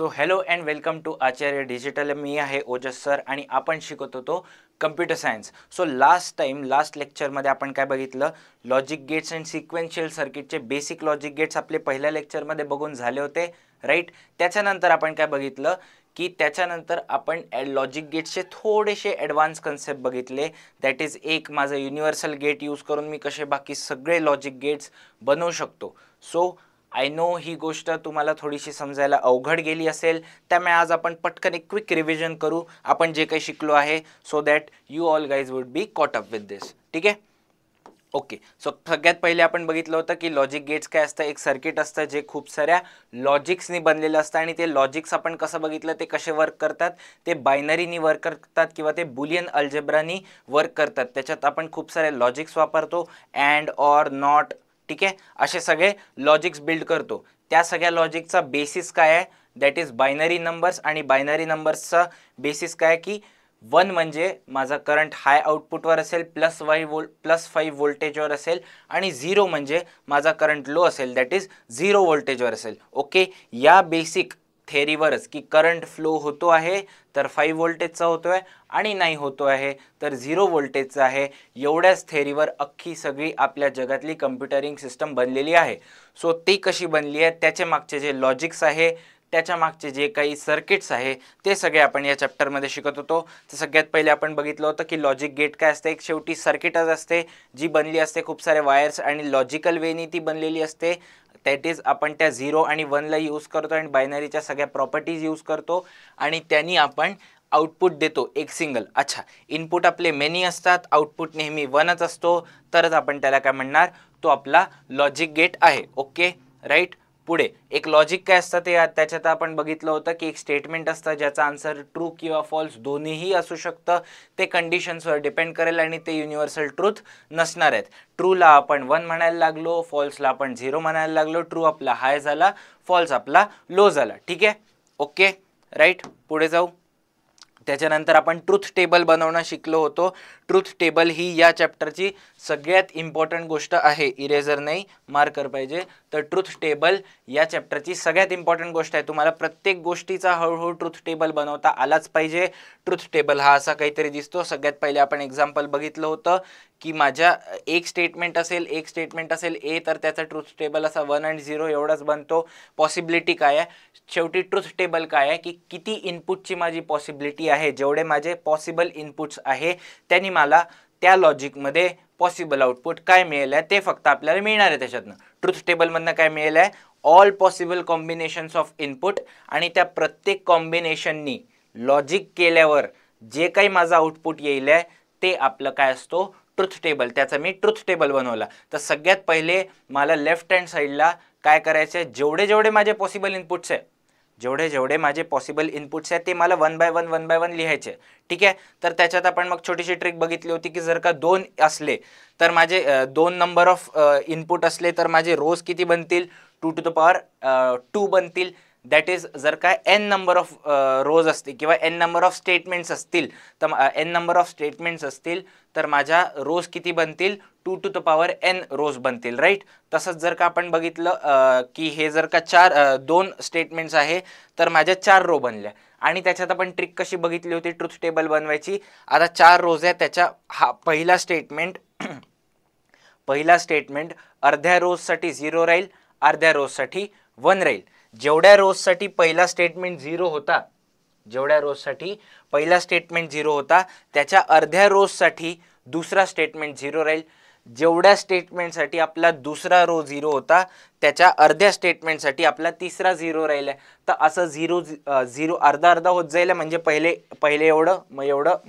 So hello and welcome to Acharya digital. मी आहे Ojas sir आणि आपण शिकत होतो कम्प्युटर सायन्स. सो लास्ट लेक्चरमध्ये आपण काय बघितलं, लॉजिक गेट्स अँड सिक्वेन्शियल सर्किटचे बेसिक लॉजिक गेट्स आपले पहिल्या लेक्चरमध्ये बघून झाले होते, राईट. त्याच्यानंतर आपण काय बघितलं की त्याच्यानंतर आपण लॉजिक गेट्सचे थोडेसे ॲडव्हान्स कन्सेप्ट बघितले. दॅट इज एक माझं युनिव्हर्सल गेट यूज करून मी कसे बाकी सगळे लॉजिक गेट्स बनवू शकतो. सो आय नो ही गोष्ट तुम्हाला थोडीशी समजायला अवघड गेली असेल, त्यामुळे आज आपण पटकन एक क्विक रिव्हिजन करू आपण जे काही शिकलो आहे, so that you all guys would be caught up with this. ठीक आहे, ओके. सो सगळ्यात पहिले आपण बघितलं होतं की लॉजिक गेट्स काय असतं, एक सर्किट असतं जे खूप साऱ्या लॉजिक्सनी बनलेलं असतं आणि ते लॉजिक्स आपण कसं बघितलं ते कसे वर्क करतात, ते बायनरीनी वर्क करतात किंवा ते बुलियन अल्जेब्रानी वर्क करतात. त्याच्यात आपण खूप सारे लॉजिक्स वापरतो, अँड ऑर नॉट, ठीक आहे, असे सगळे लॉजिक्स बिल्ड करतो. त्या सगळ्या लॉजिकचा बेसिस काय आहे, दॅट इज बायनरी नंबर्स. आणि बायनरी नंबर्सचा बेसिस काय की 1 म्हणजे माझा करंट हाय आउटपुटवर असेल, +5 व्होल्टेजवर असेल, आणि 0 म्हणजे माझा करंट लो असेल, दॅट इज 0 व्होल्टेजवर असेल. ओके, या बेसिक थेअरीवरच की करंट फ्लो होतो आहे तर 5 व्होल्टेजचा होतोय आणि नाही होतो आहे तर 0 व्होल्टेजचा आहे, एवढ्याच थेअरीवर अख्खी सगळी आपल्या जगातली कम्प्युटरिंग सिस्टम बनलेली आहे. सो ती कशी बनली आहे, त्याच्या मागचे जे लॉजिक्स आहे, त्याच्या मागचे जे काही सर्किट्स आहे, ते सगळे आपण या चॅप्टरमध्ये शिकत होतो. तर सगळ्यात पहिले आपण बघितलं होतं की लॉजिक गेट काय असते, एक शेवटी सर्किटच असते जी बनली असते खूप सारे वायर्स आणि लॉजिकल वेनी ती बनलेली असते. दॅट इज आपण त्या 0 आणि 1ला यूज करतो आणि बायनरीच्या सगळ्या प्रॉपर्टीज यूज करतो आणि त्यांनी आपण आउटपुट देतो एक सिंगल. अच्छा, इनपुट आपले मेनी असतात, आउटपुट नेहमी 1च असतो, तरच आपण त्याला काय म्हणणार, तो आपला लॉजिक गेट आहे. Okay, right. पुढे एक लॉजिक काय असतं ते त्याच्यात आपण बघितलं होतं की एक स्टेटमेंट असतं ज्याचा आन्सर ट्रू किंवा फॉल्स दोन्हीही असू शकतं. ते कंडिशन्सवर डिपेंड करेल आणि ते युनिव्हर्सल ट्रूथ नसणार आहेत. ट्रूला आपण 1 म्हणायला लागलो, फॉल्सला आपण 0 म्हणायला लागलो. ट्रू आपला हाय झाला, फॉल्स आपला लो झाला. ठीक आहे, ओके, राईट. पुढे जाऊ. त्याच्यानंतर आपण ट्रूथ टेबल बनवणं शिकलो होतो. ट्रूथ टेबल ही या चॅप्टरची सगळ्यात इम्पॉर्टंट गोष्ट आहे. इरेजर नाही, मार्कर पाहिजे. तर ट्रूथ टेबल या चॅप्टरची सगळ्यात इम्पॉर्टंट गोष्ट आहे. तुम्हाला प्रत्येक गोष्टीचा हळूहळू ट्रूथ टेबल बनवता आलाच पाहिजे. ट्रूथ टेबल हा असा काहीतरी दिसतो. सगळ्यात पहिले आपण एक्झाम्पल बघितलं होतं की माझ्या एक स्टेटमेंट असेल ए, तर त्याचा ट्रूथ टेबल असा 1 आणि 0 एवढाच बनतो. पॉसिबिलिटी काय आहे, शेवटी ट्रूथ टेबल काय आहे की किती इनपुटची माझी पॉसिबिलिटी आहे, जेवढे माझे पॉसिबल इनपुट्स आहे त्यांनी मला त्या लॉजिकमध्ये पॉसिबल आउटपुट काय मिळेल आहे ते फक्त आपल्याला मिळणार आहे. त्याच्यातनं ट्रूथ टेबलमधनं काय मिळेल आहे, all possible combinations of input, आणि त्या प्रत्येक कॉम्बिनेशननी लॉजिक केल्यावर जे काही माझं आउटपुट येईल आहे ते आपलं काय असतो, ट्रूथ टेबल. त्याचा मी ट्रूथ टेबल बनवला. तर सगळ्यात पहिले मला लेफ्ट हँड साईडला काय करायचं आहे, जेवढे माझे पॉसिबल इनपुट्स आहे, जेवढे माझे पॉसिबल इनपुट्स आहेत ते मला 1 बाय 1 लिहायचे. ठीक आहे, तर त्याच्यात आपण मग छोटीशी ट्रिक बघितली होती की जर का 2 असले तर माझे 2 नंबर ऑफ इनपुट असले तर माझे रोज किती बनतील, 2 टू द पॉवर 2 बनतील. दॅट इज जर काय n नंबर ऑफ रोज असतील किंवा n नंबर ऑफ स्टेटमेंट्स असतील, तर n नंबर ऑफ स्टेटमेंट्स असतील तर माझ्या रोज किती बनतील, 2 टू द पॉवर n रोज बनतील, राईट. तसंच जर का आपण बघितलं की हे जर का 2 स्टेटमेंट्स आहे तर माझ्या 4 रो बनल्या. आणि त्याच्यात आपण ट्रिक कशी बघितली होती ट्रूथ टेबल बनवायची. आता 4 रोज आहे, त्याच्या हा पहिला स्टेटमेंट अर्ध्या रोजसाठी 0 राहील, अर्ध्या रोजसाठी 1 राहील. जेवढ्या रोजसाठी पहिला स्टेटमेंट 0 होता त्याच्या अर्ध्या रोजसाठी दुसरा स्टेटमेंट 0 राहील. जेवढ्या स्टेटमेंटसाठी आपला दुसरा रो 0 होता त्याच्या अर्ध्या स्टेटमेंटसाठी आपला तिसरा 0 राहिला. तर असं 0 अर्धा होत जाईल. म्हणजे पहिले एवढं, मग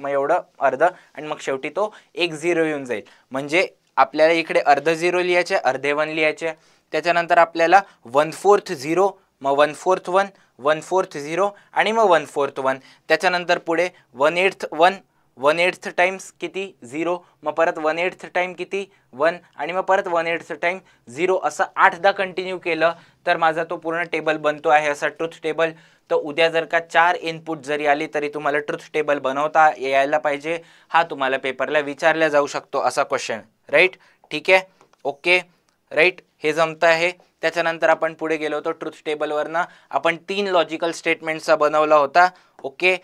एवढं अर्ध, आणि मग शेवटी तो एक 0 येऊन जाईल. म्हणजे आपल्याला इकडे अर्ध 0 लिहायचे, अर्धे 1 लिहायचे. त्याच्यानंतर आपल्याला 1/4 0, मग 1/4 1, 1/4 0 आणि मग 1/4 1. त्याच्यानंतर पुढे 1/8 1, 1/8 टाइम्स किती 0, मग परत 1/8 टाइम किती 1, आणि मग परत 1/8 टाइम 0. असं 8दा कंटिन्यू केलं तर माझा तो पूर्ण टेबल बनतो आहे असा ट्रूथ टेबल. तर उद्या जर का 4 इनपुट जरी आली तरी तुम्हाला ट्रूथ टेबल बनवता यायला पाहिजे. हा तुम्हाला पेपरला विचारला जाऊ शकतो असा क्वेश्चन, राईट. ठीक आहे, ओके, राईट. हे जमतं आहे. त्याच्यानंतर आपण पुढे गेलो होतो ट्रुथ टेबलवरनं आपण 3 लॉजिकल स्टेटमेंट्सचा बनवला होता. ओके,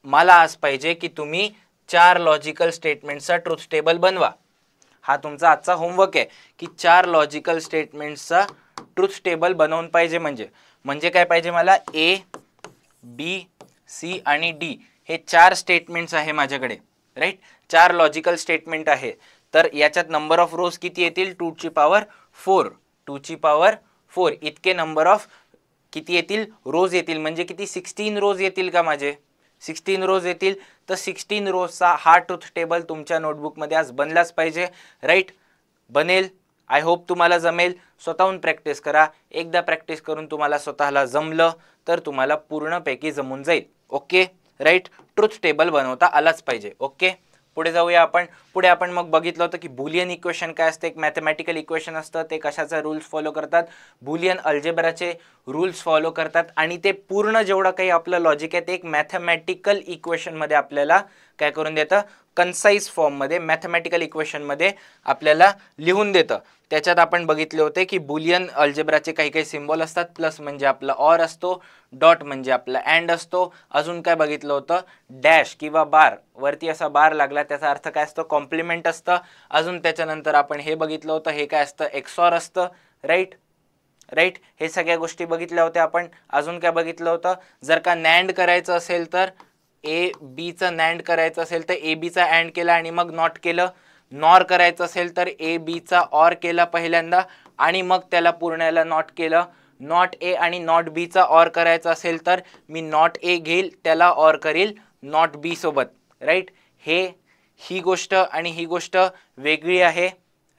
मला आज पाहिजे की तुम्ही 4 लॉजिकल स्टेटमेंट्सचा ट्रुथ टेबल बनवा. हा तुमचा आजचा होमवर्क आहे की 4 लॉजिकल स्टेटमेंट्सचा ट्रुथ टेबल बनवून पाहिजे. म्हणजे काय पाहिजे मला, ए बी सी आणि डी हे 4 स्टेटमेंट्स आहे माझ्याकडे, राईट. 4 लॉजिकल स्टेटमेंट आहे. तर याच्यात नंबर ऑफ रोज किती येतील, 2 ची पॉवर 4. 2 ची पॉवर 4 इतके नंबर ऑफ किती येतील, रोज येतील. म्हणजे किती, 16 रोज येतील का माझे, 16 रोज येतील. तर 16 रोजचा हा ट्रुथ टेबल तुमच्या नोटबुकमध्ये आज बनलाच पाहिजे, राईट. बनेल, आय होप तुम्हाला जमेल. स्वतःहून प्रॅक्टिस करा. एकदा प्रॅक्टिस करून तुम्हाला स्वतःला जमलं तर तुम्हाला पूर्णपैकी जमून जाईल. Okay, right. ट्रुथ टेबल बनवता आलाच पाहिजे. ओके, पुढे जाऊया आपण. पुढे आपण मग बघितलं होतं की बुलियन इक्वेशन काय असते. एक मॅथमॅटिकल इक्वेशन असतं, ते कशाचा रूल्स फॉलो करतात, बुलियन अल्जेब्राचे रूल्स फॉलो करतात. आणि ते पूर्ण जेवढं काही आपलं लॉजिक आहे ते एक मॅथमॅटिकल इक्वेशनमध्ये आपल्याला काय करून देतं, कन्साइज फॉर्ममध्ये मॅथमॅटिकल इक्वेशनमध्ये आपल्याला लिहून देतं. त्याच्यात आपण बघितले होते की बुलियन अल्जेब्राचे काही काही सिम्बॉल असतात. प्लस म्हणजे आपला ऑर असतो, डॉट म्हणजे आपला अँड असतो. अजून काय बघितलं होतं, डॅश किंवा बार, वरती असा बार लागला त्याचा अर्थ काय असतं, कॉम्प्लिमेंट असतं. अजून त्याच्यानंतर आपण हे बघितलं होतं, हे काय असतं, एक्सॉर असतं, राईट. राईट, हे सगळ्या गोष्टी बघितल्या होत्या आपण. अजून काय बघितलं होतं, जर का नॅन्ड करायचं असेल तर ए बीचं नॅन्ड करायचं असेल तर ए बीचा अँड केला आणि मग नॉट केलं. नॉर करायचं असेल तर ए बीचा ऑर केला पहिल्यांदा आणि मग त्याला पूर्णला नॉट केलं. नॉट ए आणि नॉट बीचा ऑर करायचा असेल तर मी नॉट ए घेईल, त्याला ऑर करील नॉट बी सोबत, राईट. ही गोष्ट आणि ही गोष्ट वेगळी आहे,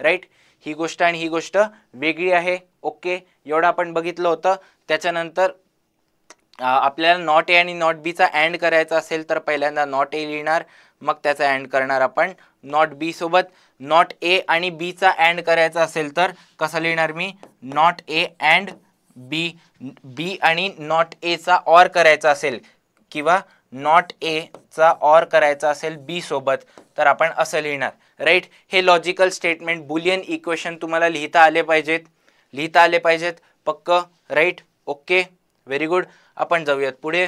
राईट. ही गोष्ट आणि ही गोष्ट वेगळी आहे. ओके, एवढं आपण बघितलं होतं. त्याच्यानंतर आपल्याला नॉट ए आणि नॉट बीचा अँड करायचा असेल तर पहिल्यांदा नॉट ए लिहिणार, मग त्याचा अँड करणार आपण नॉट बी सोबत. नॉट ए आणि बीचा अँड करायचा असेल तर कसं लिहिणार मी, नॉट ए अँड बी. बी आणि नॉट एचा ऑर करायचा असेल किंवा नॉट एचा ऑर करायचा असेल बी सोबत तर आपण असं लिहिणार, राईट. हे लॉजिकल स्टेटमेंट बुलियन इक्वेशन तुम्हाला लिहिता आले पाहिजेत, पक्क, राईट. Okay, very good. आपण जाऊयात पुढे.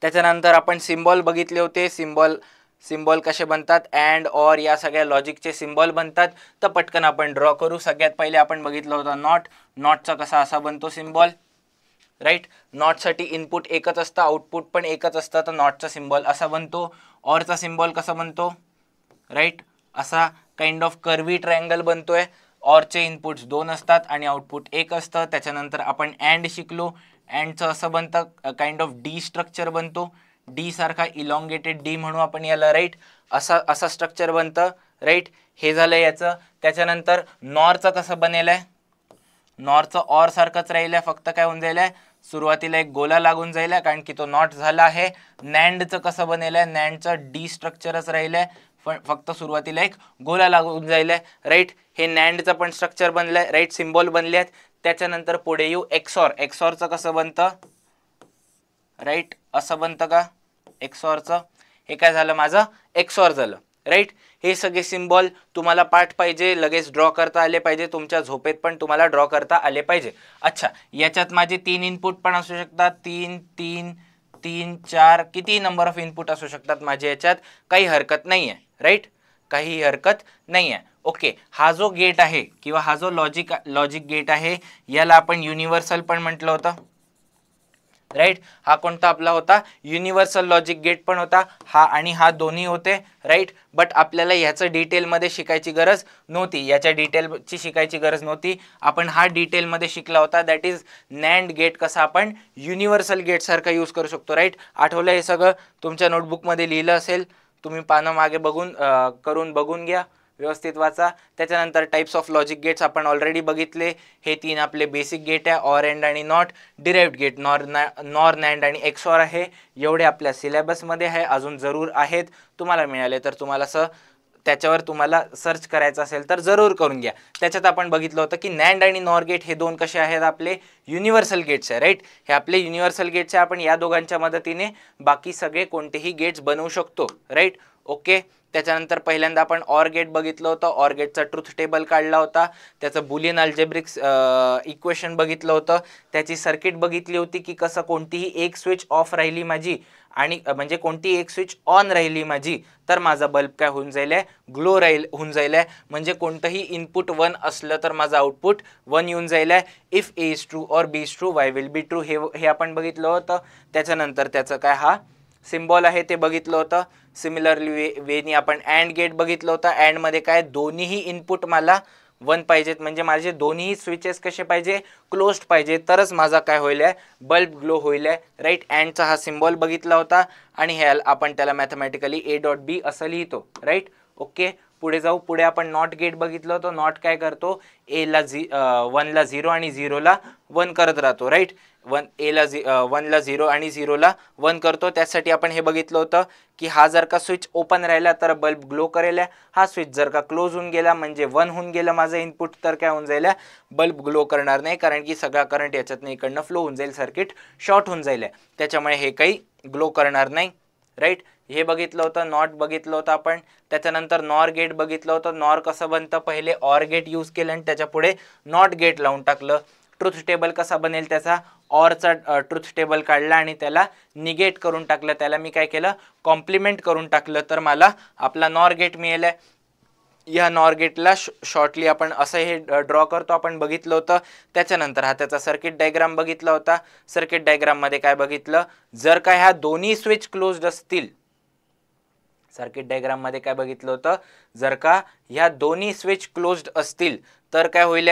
त्याच्यानंतर आपण सिम्बॉल बघितले होते. सिम्बॉल कसे बनतात, अँड ऑर या सगळ्या लॉजिकचे सिम्बॉल बनतात. तर पटकन आपण ड्रॉ करू. सगळ्यात पहिले आपण बघितलं होतं नॉटचा कसा असा बनतो सिम्बॉल, राईट. नॉटसाठी इनपुट एकच असतं, आउटपुट पण एकच असतं, तर नॉटचा सिम्बॉल असा बनतो. ऑरचा सिम्बॉल कसा बनतो, राईट, असा काइंड ऑफ कर्वी ट्रायंगल बनतोय. ऑरचे इनपुट्स 2 असतात आणि आउटपुट 1 असतं. त्याच्यानंतर आपण अँड शिकलो. अँडचं असं बनतं, काइंड ऑफ डी स्ट्रक्चर बनतो. डी सारखा इलॉंगेटेड डी म्हणू आपण याला, राईट. असा स्ट्रक्चर बनतं, राईट. हे झालं याचं. त्याच्यानंतर नॉरचं कसं बनेल आहे, नॉरचं ऑर सारखंच राहिलं आहे, फक्त काय होऊन जाईल आहे, सुरुवातीला एक गोला लागून जाईल कारण की तो नॉट झाला आहे. नॅन्डचं कसं बनेल आहे, नॅन्डचं डी स्ट्रक्चरच राहिलं आहे, फक्त सुरुवातीला एक गोला लागून जाईल आहे, राईट. हे नॅन्डचं पण स्ट्रक्चर बनलं आहे, राईट, सिम्बॉल बनले आहेत. त्याच्यानंतर पुढे येऊ एक्सॉरचं कसं बनतं, राईट, असं बनतं का एक्सॉरचं. हे काय झालं माझं, एक्सॉर झालं, राईट. हे सगळे सिम्बॉल तुम्हाला पाठ पाहिजे, लगेच ड्रॉ करता आले पाहिजे, तुमच्या झोपेत पण तुम्हाला ड्रॉ करता आले पाहिजे. अच्छा, याच्यात माझे 3 इनपुट पण असू शकतात, 3, 4 किती नंबर ऑफ इनपुट असू शकतात माझे याच्यात, काही हरकत नाही आहे, राईट, काही हरकत नाही आहे. ओके, हा जो गेट आहे किंवा हा जो लॉजिक गेट आहे याला आपण युनिव्हर्सल पण म्हटलं होतं, राईट. हा कोणता आपला होता, युनिव्हर्सल लॉजिक गेट पण होता. हा आणि हा दोन्ही होते, राईट. बट आपल्याला ह्याचं डिटेलमध्ये शिकायची गरज नव्हती, याच्या डिटेलची शिकायची गरज नव्हती. आपण हा डिटेलमध्ये शिकला होता, दॅट इज नॅन्ड गेट कसा आपण युनिव्हर्सल गेट सारखा यूज करू शकतो, राईट. आठवलं हे सगळं, तुमच्या नोटबुकमध्ये लिहिलं असेल, तुम्ही पानं मागे बघून घ्या, व्यवस्थित वाचा. त्याच्यानंतर टाइप्स ऑफ लॉजिक गेट्स आपण ऑलरेडी बघितले. हे 3 आपले बेसिक गेट आहे, ऑर अँड आणि not. Derived gate NOR NAND आणि एक्सॉर आहे. एवढे आपल्या सिलेबसमध्ये आहे, अजून जरूर आहेत, तुम्हाला मिळाले तर तुम्हाला त्याच्यावर तुम्हाला सर्च करायचं असेल तर जरूर करून घ्या. त्याच्यात आपण बघितलं होतं की नॅन्ड आणि नॉर गेट हे 2 कसे आहेत, आपले युनिव्हर्सल गेट्स आहे, राईट. हे आपले युनिव्हर्सल गेट्स आहे. आपण या दोघांच्या मदतीने बाकी सगळे कोणतेही गेट्स बनवू शकतो, राईट. ओके, त्याच्यानंतर पहिल्यांदा आपण ऑर गेट बघितलं होतं, ऑर गेटचा ट्रुथ टेबल काढला होता, त्याचं बुलियन अल्जेब्रिक इक्वेशन बघितलं होतं, त्याची सर्किट बघितली होती की कसं कोणतीही एक स्विच ऑफ राहिली माझी आणि म्हणजे कोणती एक स्विच ऑन राहिली माझी तर माझा बल्ब काय होऊन जाईल, ग्लो होऊन जाईल, म्हणजे कोणतंही इनपुट 1 असलं तर माझा आउटपुट 1 येऊन जाईल. If A is true or B is true Y will be true हे आपण बघितलं होतं. त्याच्यानंतर त्याचं काय हा सिम्बॉल आहे ते बघितलं होतं. सिमिलरली वेनी आपण अँड गेट बघितलं होतं. अँड मध्ये काय दोन्हीही इनपुट मला 1 पाहिजेत, म्हणजे माझे दोन्ही स्विचेस कसे पाहिजे, क्लोज्ड पाहिजे, तरच माझा काय होईल, बल्ब ग्लो होईल, राईट. अँडचा हा सिम्बॉल बघितला होता आणि हे आपण त्याला मॅथमॅटिकली A.B असं लिहितो, राईट. ओके, पुढे जाऊ. पुढे आपण नॉट गेट बघितलं होतं. नॉट काय करतो, A ला 1 ला 0 आणि 0 ला 1 करत राहतो, राईट. 1 ला 0 आणि 0 ला 1 करतो. त्यासाठी आपण हे बघितलं होतं की हा जर का स्विच ओपन राहिला तर बल्ब ग्लो करेल, हा स्विच जर का क्लोज होऊन गेला म्हणजे 1 होऊन गेलं माझं इनपुट तर काय होऊन जाईल, बल्ब ग्लो करणार नाही, कारण की सगळा करंट याच्यातनं इकडनं फ्लो होऊन जाईल, सर्किट शॉर्ट होऊन जाईल, त्याच्यामुळे हे काही ग्लो करणार नाही, राईट. हे बघितलं होतं. नॉट बघितलं होतं आपण. त्याच्यानंतर नॉर गेट बघितलं होतं. नॉर कसं बनतं, पहिले ऑर गेट यूज केलं आणि त्याच्या पुढे नॉट गेट लावून टाकलं. ट्रुथ टेबल कसा बनेल त्याचा, ऑरचा ट्रुथ टेबल काढला आणि त्याला निगेट करून टाकलं, त्याला मी काय केलं, कॉम्प्लिमेंट करून टाकलं, तर मला आपला नॉर गेट मिळेल. या नॉर गेटला शॉर्टली आपण असं हे ड्रॉ करतो, आपण बघितलं होतं. त्याच्यानंतर हा त्याचा सर्किट डायग्राम बघितला होता. सर्किट डायग्राम मध्ये काय बघितलं, जर का ह्या दोन्ही स्विच क्लोज्ड असतील, सर्किट डायग्राम मध्ये काय बघितलं होतं, जर का ह्या दोन्ही स्विच क्लोज्ड असतील तर काय होईल,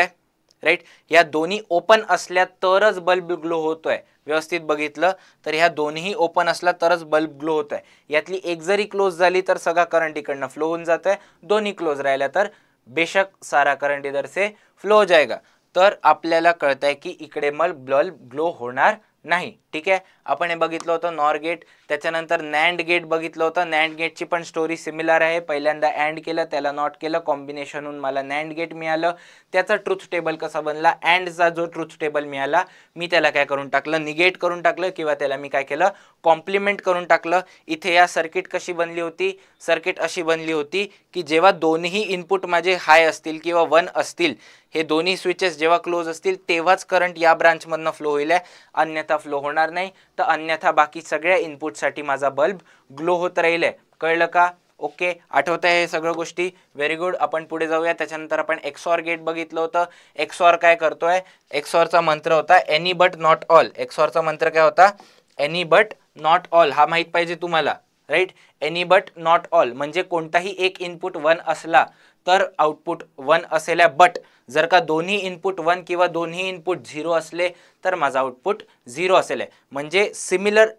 राईट. या दोन्ही ओपन असल्या तरच बल्ब ग्लो होतोय. व्यवस्थित बघितलं तर ह्या दोन्ही ओपन असला तरच बल्ब ग्लो होतोय. यातली एक जरी क्लोज झाली तर सगळा करंट इकडनं फ्लो होऊन जातोय. दोन्ही क्लोज राहिल्या तर बेशक सारा करंट इधर से फ्लो हो जाएगा. तर आपल्याला कळतंय की इकडे बल्ब ग्लो होणार नाही, ठीक आहे. आपण हे बघितलं होतं नॉर गेट. त्याच्यानंतर नॅन्ड गेट बघितलं होतं. नॅन्ड गेटची पण स्टोरी सिमिलर आहे. पहिल्यांदा अँड केलं, त्याला नॉट केलं, कॉम्बिनेशन होऊन मला नॅन्ड गेट मिळालं. त्याचा ट्रुथ टेबल कसा बनला, अँडचा जो ट्रुथ टेबल मिळाला मी त्याला काय करून टाकलं, निगेट करून टाकलं, किंवा त्याला मी काय केलं, कॉम्प्लिमेंट करून टाकलं. इथे या सर्किट कशी बनली होती, सर्किट अशी बनली होती की जेव्हा दोन्ही इनपुट माझे हाय असतील किंवा 1 असतील, हे दोन्ही स्विचेस जेव्हा क्लोज असतील तेव्हाच करंट या ब्रांच मधनं फ्लो होईल, अन्यथा फ्लो होणार नाही. तर अन्यथा बाकी सगळ्या इनपुटसाठी माझा बल्ब ग्लो होत राहील. कळलं का? ओके, आठवत आहे हे सगळं गोष्टी, व्हेरी गुड. आपण पुढे जाऊया. त्याच्यानंतर आपण एक्सॉर गेट बघितलं होतं. एक्सॉर काय करतोय, एक्सॉरचा मंत्र होता एनी बट नॉट ऑल. एक्सॉरचा मंत्र काय होता, एनी बट नॉट ऑल. हा माहित पाहिजे तुम्हाला, right. Any but not all म्हणजे कोणताही एक इनपुट 1 असला तर आउटपुट 1 असेल, बट जर का दोन्ही इनपुट 1 किंवा दोन्ही इनपुट 0 असले तर माझा आउटपुट 0 असेल. म्हणजे सिमिलर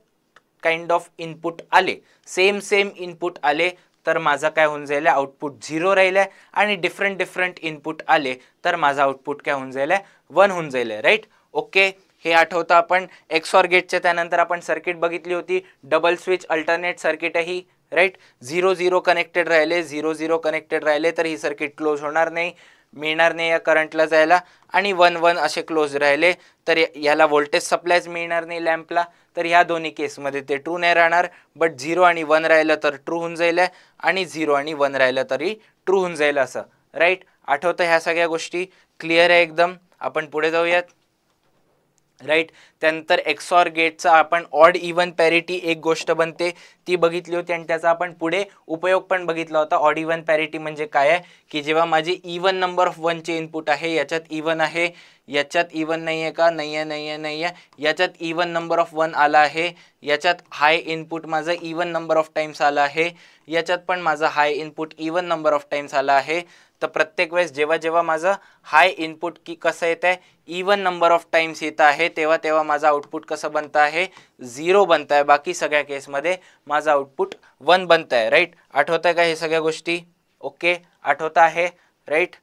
काइंड ऑफ इनपुट आले, सेम इनपुट आले तर माझा काय होऊन जाईल, आउटपुट 0 राहील, आणि डिफरंट इनपुट आले तर माझा आउटपुट काय होऊन जाईल, 1 होऊन जाईल, राईट. ओके, हे आठवतं आपण. एक्सॉर गेटच्या त्यानंतर आपण सर्किट बघितली होती, डबल स्विच अल्टरनेट सर्किट आहे ही, राईट. 0-0 कनेक्टेड राहिले, 0-0 कनेक्टेड राहिले तर ही सर्किट क्लोज होणार नाही, मिळणार नाही या करंटला जायला. आणि 1-1 असे क्लोज राहिले तर याला व्होल्टेज सप्लायच मिळणार नाही लॅम्पला, तर ह्या दोन्ही केसमध्ये ते ट्रू नाही राहणार. बट 0 आणि 1 राहिलं तर ट्रू होऊन जाईल, आणि 0 आणि 1 राहिलं तरी ट्रू होऊन जाईल असं, राईट. आठवतं ह्या सगळ्या गोष्टी, क्लिअर आहे एकदम. आपण पुढे जाऊयात, राईट. त्यानंतर एक्सॉर गेटचा आपण ऑड इवन पॅरिटी एक गोष्ट बनते ती बघितली होती, आणि त्याचा आपण पुढे उपयोग पण बघितला होता. ऑड इवन पॅरिटी म्हणजे काय आहे की जेव्हा माझी इवन नंबर ऑफ 1 चे इनपुट आहे, याच्यात इवन आहे, याच्यात इवन नाही आहे का, नाही आहे, याच्यात इवन नंबर ऑफ 1 आला आहे, याच्यात हाय इनपुट माझं इवन नंबर ऑफ टाइम्स आला आहे, याच्यात पण माझा high input even number of times आला आहे. तर प्रत्येक वेळेस जेव्हा माझं हाय इनपुट की कसं येत आहे, इवन नंबर ऑफ टाइम्स येत आहे, तेव्हा माझं आउटपुट कसं बनतं आहे, 0 बनतं आहे. बाकी सगळ्या केसमध्ये माझं आउटपुट 1 बनतं आहे, राईट. आठवत आहे का हे सगळ्या गोष्टी? ओके, आठवत आहे, राईट.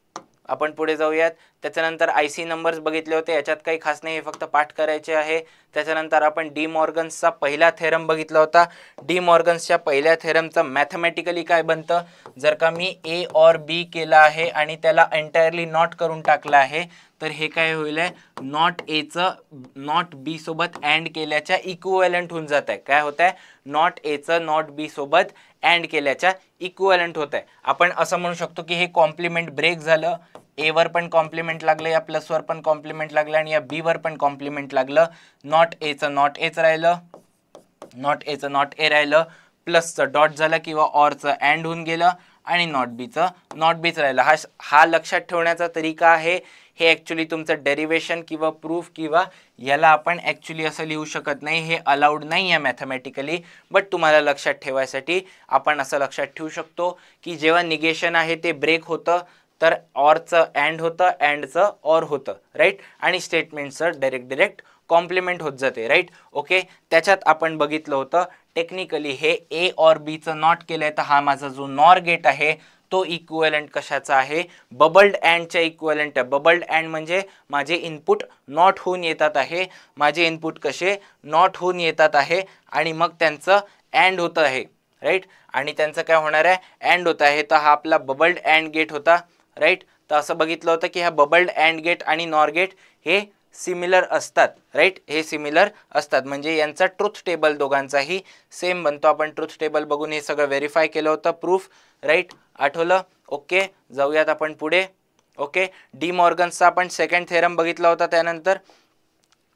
आपण पुढे जाऊयात. त्याच्यानंतर IC नंबर्स बघितले होते, याच्यात काही खास नाही, हे फक्त पाठ करायचे आहे. त्याच्यानंतर आपण डी मॉर्गन्सचा पहिला थेरम बघितला होता. डी मॉर्गन्सच्या पहिल्या थेरमचं मॅथमॅटिकली काय बनतं, जर का मी A और B केला आहे आणि त्याला एंटायरली नॉट करून टाकलं आहे तर हे काय होईल, नॉट Aचं नॉट B सोबत अँड केल्याच्या इक्विव्हॅलंट होऊन जात आहे. काय होत आहे, नॉट Aचं नॉट B सोबत अँड केल्याच्या इक्विव्हॅलंट होत आहे. आपण असं म्हणू शकतो की हे कॉम्प्लिमेंट ब्रेक झालं, ए वर पण कॉम्प्लिमेंट लागलं, या प्लस वर पण कॉम्प्लिमेंट लागलं आणि या बी वर पण कॉम्प्लिमेंट लागलं. नॉट एचं नॉट एच राहिलं, नॉट एचं नॉट ए राहिलं, प्लसचं डॉट झालं किंवा ऑरचं अँड होऊन गेलं आणि नॉट बीचं नॉट बीच राहिलं. हा लक्षात ठेवण्याचा तरीका आहे. हे ॲक्च्युली तुमचं डेरिवेशन किंवा प्रूफ किंवा याला आपण ॲक्च्युली असं लिहू शकत नाही, हे अलाउड नाही आहे मॅथमॅटिकली. बट तुम्हाला लक्षात ठेवायसाठी आपण असं लक्षात ठेवू शकतो की जेव्हा निगेशन आहे ते ब्रेक होतं तर ऑरचं अँड होतं, अँडचं ऑर होतं, राईट. आणि स्टेटमेंटचं डायरेक्ट कॉम्प्लिमेंट होत जाते, राईट. ओके, त्याच्यात आपण बघितलं होतं टेक्निकली हे ए और बीचं नॉट केलंय तर हा माझा जो नॉर गेट आहे तो इक्विव्हॅलंट कशाचा आहे, बबल्ड अँडच्या इक्विव्हॅलंट आहे. बबल्ड अँड म्हणजे माझे इनपुट नॉट होऊन येतात आहे, माझे इनपुट कसे नॉट होऊन येतात आहे आणि मग त्यांचं अँड होतं आहे, राईट. आणि त्यांचं काय होणार आहे, अँड होत आहे. तर हा आपला बबल्ड अँड गेट होता, राईट. तर असं बघितलं होतं की हा बबल्ड अँड गेट आणि नॉर गेट हे सिमिलर असतात, राईट. हे सिमिलर असतात म्हणजे यांचा ट्रुथ टेबल दोघांचाही सेम बनतो. आपण ट्रुथ टेबल बघून हे सगळं व्हेरीफाय केलं होतं, प्रूफ, राईट. आठवलं? ओके, जाऊयात आपण पुढे. ओके, डी मॉर्गनचा आपण सेकंड थेरम बघितला होता. त्यानंतर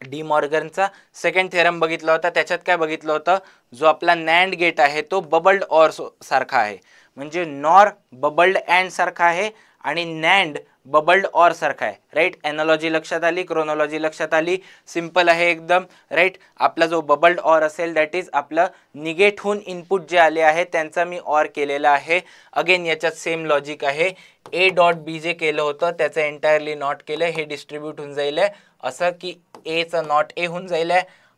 डी मॉर्गनचा सेकंड थेरम बघितला होता. त्याच्यात काय बघितलं होतं, जो आपला नॅन्ड गेट आहे तो बबल्ड ऑर सारखा आहे, म्हणजे नॉर बबल्ड अँड सारखा आहे आणि नॅन्ड बबल्ड ऑर सारखा आहे, राईट. एनॉलॉजी लक्षात आली, क्रोनॉलॉजी लक्षात आली, सिंपल आहे एकदम, राईट. आपला जो बबल्ड ऑर असेल दॅट इज आपलं निगेट होऊन इनपुट जे आले आहे त्यांचा मी ऑर केलेला आहे. अगेन याच्यात सेम लॉजिक आहे. ए डॉट बी जे केलं होतं त्याचं एंटायरली नॉट केलं, हे डिस्ट्रीब्यूट होऊन जाईल असं की एचं नॉट ए होऊन जाईल,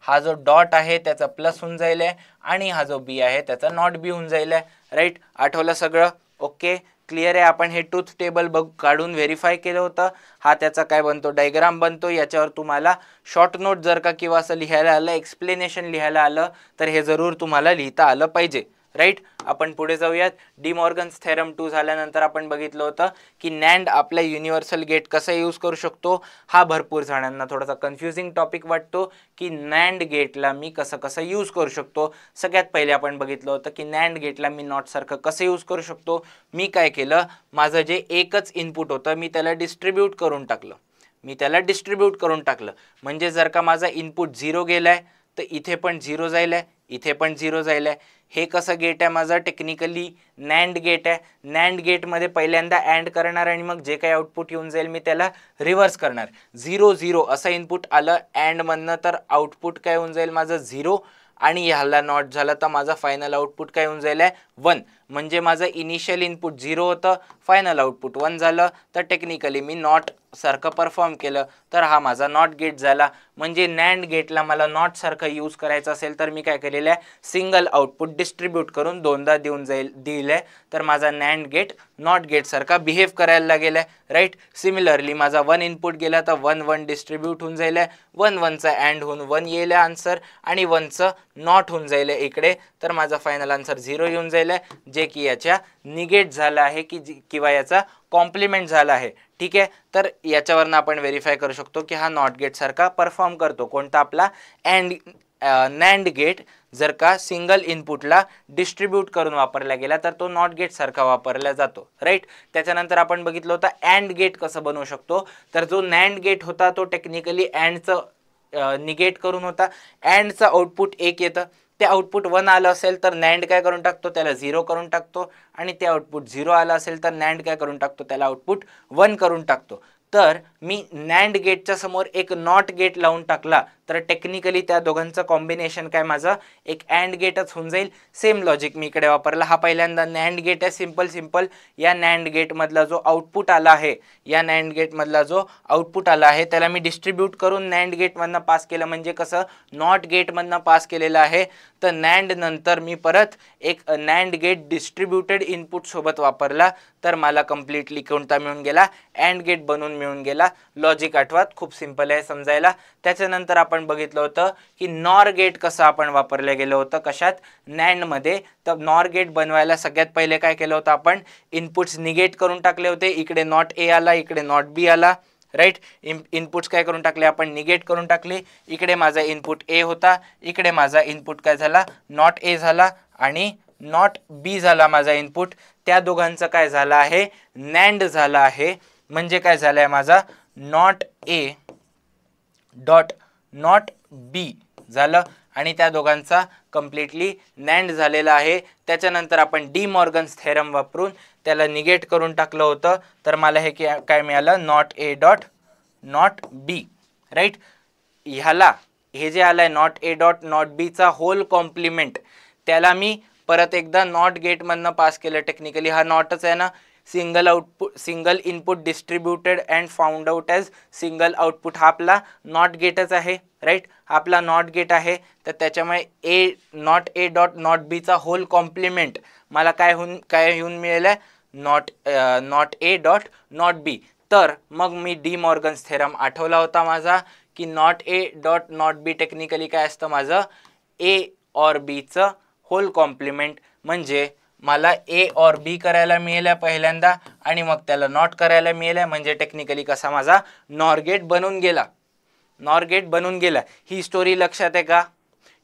हा जो डॉट आहे त्याचा प्लस होऊन जाईल आणि हा जो बी आहे त्याचा नॉट बी होऊन जाईल, राईट. आठवलं सगळं? ओके, क्लिअर आहे. आपण हे ट्रुथ टेबल काढून व्हेरीफाय केलं होतं. हा त्याचा काय बनतो, डायग्राम बनतो. याच्यावर तुम्हाला शॉर्ट नोट जर का किंवा असं लिहायला आलं, एक्सप्लेनेशन लिहायला आलं तर हे जरूर तुम्हाला लिहिता आलं पाहिजे, राईट. आपण पुढे जाऊयात. डी मॉर्गन्स थेरम 2 झाल्यानंतर आपण बघितलं होतं की नॅन्ड आपल्या युनिव्हर्सल गेट कसं यूज करू शकतो. हा भरपूर जणांना थोडासा कन्फ्युजिंग टॉपिक वाटतो की नॅन्ड गेटला मी कसं यूज करू शकतो. सगळ्यात पहिले आपण बघितलं होतं की नॅन्ड गेटला मी नॉट सारखं कसं यूज करू शकतो. मी काय केलं, माझं जे एकच इनपुट होतं मी त्याला डिस्ट्रीब्यूट करून टाकलं. म्हणजे जर का माझा इनपुट 0 गेलाय तर इथे पण 0 जायलाय, इथे पण 0 जायलाय. हे कसं गेट आहे माझं, टेक्निकली नॅन्ड गेट आहे. नॅन्ड गेटमध्ये पहिल्यांदा अँड करणार आणि मग जे काही आउटपुट येऊन जाईल मी त्याला रिव्हर्स करणार. 0 0 असं इनपुट आलं अँडमधनं तर आउटपुट काय होऊन जाईल माझं 0 आणि ह्याला नॉट झालं तर माझा फायनल आउटपुट काय होऊन जाईल 1. म्हणजे माझं इनिशियल इनपुट 0 होतं, फायनल आउटपुट 1 झालं. तर टेक्निकली मी नॉट सारखं परफॉर्म केलं तर हा माझा नॉट गेट झाला. म्हणजे नॅन्ड गेटला मला नॉट सारखं यूज करायचं असेल तर मी काय केलेलं आहे, सिंगल आउटपुट डिस्ट्रीब्यूट करून दोनदा दिलंय तर माझा नॅन्ड गेट नॉट गेट सारखा बिहेव करायला लागेल, राईट. सिमिलरली माझा 1 इनपुट गेला तर 1 1 डिस्ट्रीब्यूट होऊन जाईल, 1 1चा अँड होऊन 1 येईल आन्सर आणि 1चं नॉट होऊन जाईल इकडे, तर माझा फायनल आन्सर 0 येऊन जाईल, जे की याच्या निगेट झालं आहे किंवा याचा कॉम्प्लिमेंट झाला आहे, ठीक आहे. तर याच्यावरनं आपण व्हेरीफाय करू शकतो की हा नॉट गेट सारखा परफॉर्म करतो. कोणता आपला नॅन्ड गेट जर का सिंगल इनपुटला डिस्ट्रीब्यूट करून वापरला गेला तर तो नॉट गेट सारखा वापरला जातो, राईट. त्याच्यानंतर आपण बघितलं होतं अँड गेट कसं बनवू शकतो. तर जो नॅन्ड गेट होता तो टेक्निकली अँडचं निगेट करून होता. अँडचं आउटपुट 1 येतं, ते आउटपुट 1 आलं असेल तर नॅन्ड काय करून टाकतो, त्याला 0 करून टाकतो आणि ते आउटपुट 0 आलं असेल तर नॅन्ड काय करून टाकतो, त्याला आउटपुट 1 करून टाकतो. तर मी नॅन्ड गेटच्या समोर एक नॉट गेट लावून टाकला तर टेक्निकली त्या दोघांचं कॉम्बिनेशन काय माझं एक अँड गेटच होऊन जाईल. सेम लॉजिक मी इकडे वापरला. हा पहिल्यांदा नॅन्ड गेट आहे, सिंपल. या नॅन्ड गेटमधला जो आउटपुट आला आहे त्याला मी डिस्ट्रीब्यूट करून नॅन्ड गेटमधनं पास केलं. म्हणजे कसं, नॉट गेटमधनं पास केलेलं आहे तर नॅन्ड नंतर मी परत एक नॅन्ड गेट डिस्ट्रीब्युटेड इनपुट सोबत वापरला तर मला कम्प्लिटली कोणता मिळून गेला, अँड गेट बनवून मिळून गेला. लॉजिक आठवत, खूप सिंपल आहे समजायला. त्याच्यानंतर आपण बघितलं होतं की नॉर गेट कसं आपण वापरलं गेलं होतं, कशात, नॅन्डमध्ये. तर नॉर गेट बनवायला सगळ्यात पहिले काय केलं होतं, आपण इनपुट्स निगेट करून टाकले होते. इकडे नॉट ए आला, इकडे नॉट बी आला, राईट. इनपुट्स काय करून टाकले आपण, निगेट करून टाकले. इकडे माझा इनपुट ए होता, इकडे माझा इनपुट काय झाला, नॉट ए झाला आणि नॉट बी झाला माझा इनपुट, त्या दोघांचं काय झालं आहे, नॅन्ड झालं आहे. म्हणजे काय झालंय माझा नॉट ए डॉट नॉट बी झालं आणि त्या दोघांचा कम्प्लिटली नॅन्ड झालेला आहे. त्याच्यानंतर आपण डी मॉर्गन्स थेरम वापरून त्याला निगेट करून टाकलं होतं, तर मला हे काय मिळालं, not A dot not B, right. ह्याला हे जे आलंय नॉट ए डॉट नॉट बीचा होल कॉम्प्लिमेंट, त्याला मी परत एकदा नॉट गेटमधनं पास केलं. टेक्निकली हा नॉटच आहे ना, single output single input distributed and found out as single output, हा आपला नॉट गेटच आहे, राईट. आपला नॉट गेट आहे, तर त्याच्यामुळे ए नॉट ए डॉट नॉट बीचा होल कॉम्प्लिमेंट मला काय होऊन मिळेल, नॉट ए डॉट नॉट बी. तर मग मी डी मॉर्गन्स थेरम आठवला होता माझा, की not A dot not be technically काय असतं माझं, ए ऑर बीचं होल कॉम्प्लिमेंट. म्हणजे मला ए ऑर बी करायला मिळालं पहिल्यांदा आणि मग त्याला नॉट करायला मिळालं, म्हणजे टेक्निकली कसा माझा नॉर गेट बनून गेला, नॉर गेट बनून गेला. ही स्टोरी लक्षात आहे का,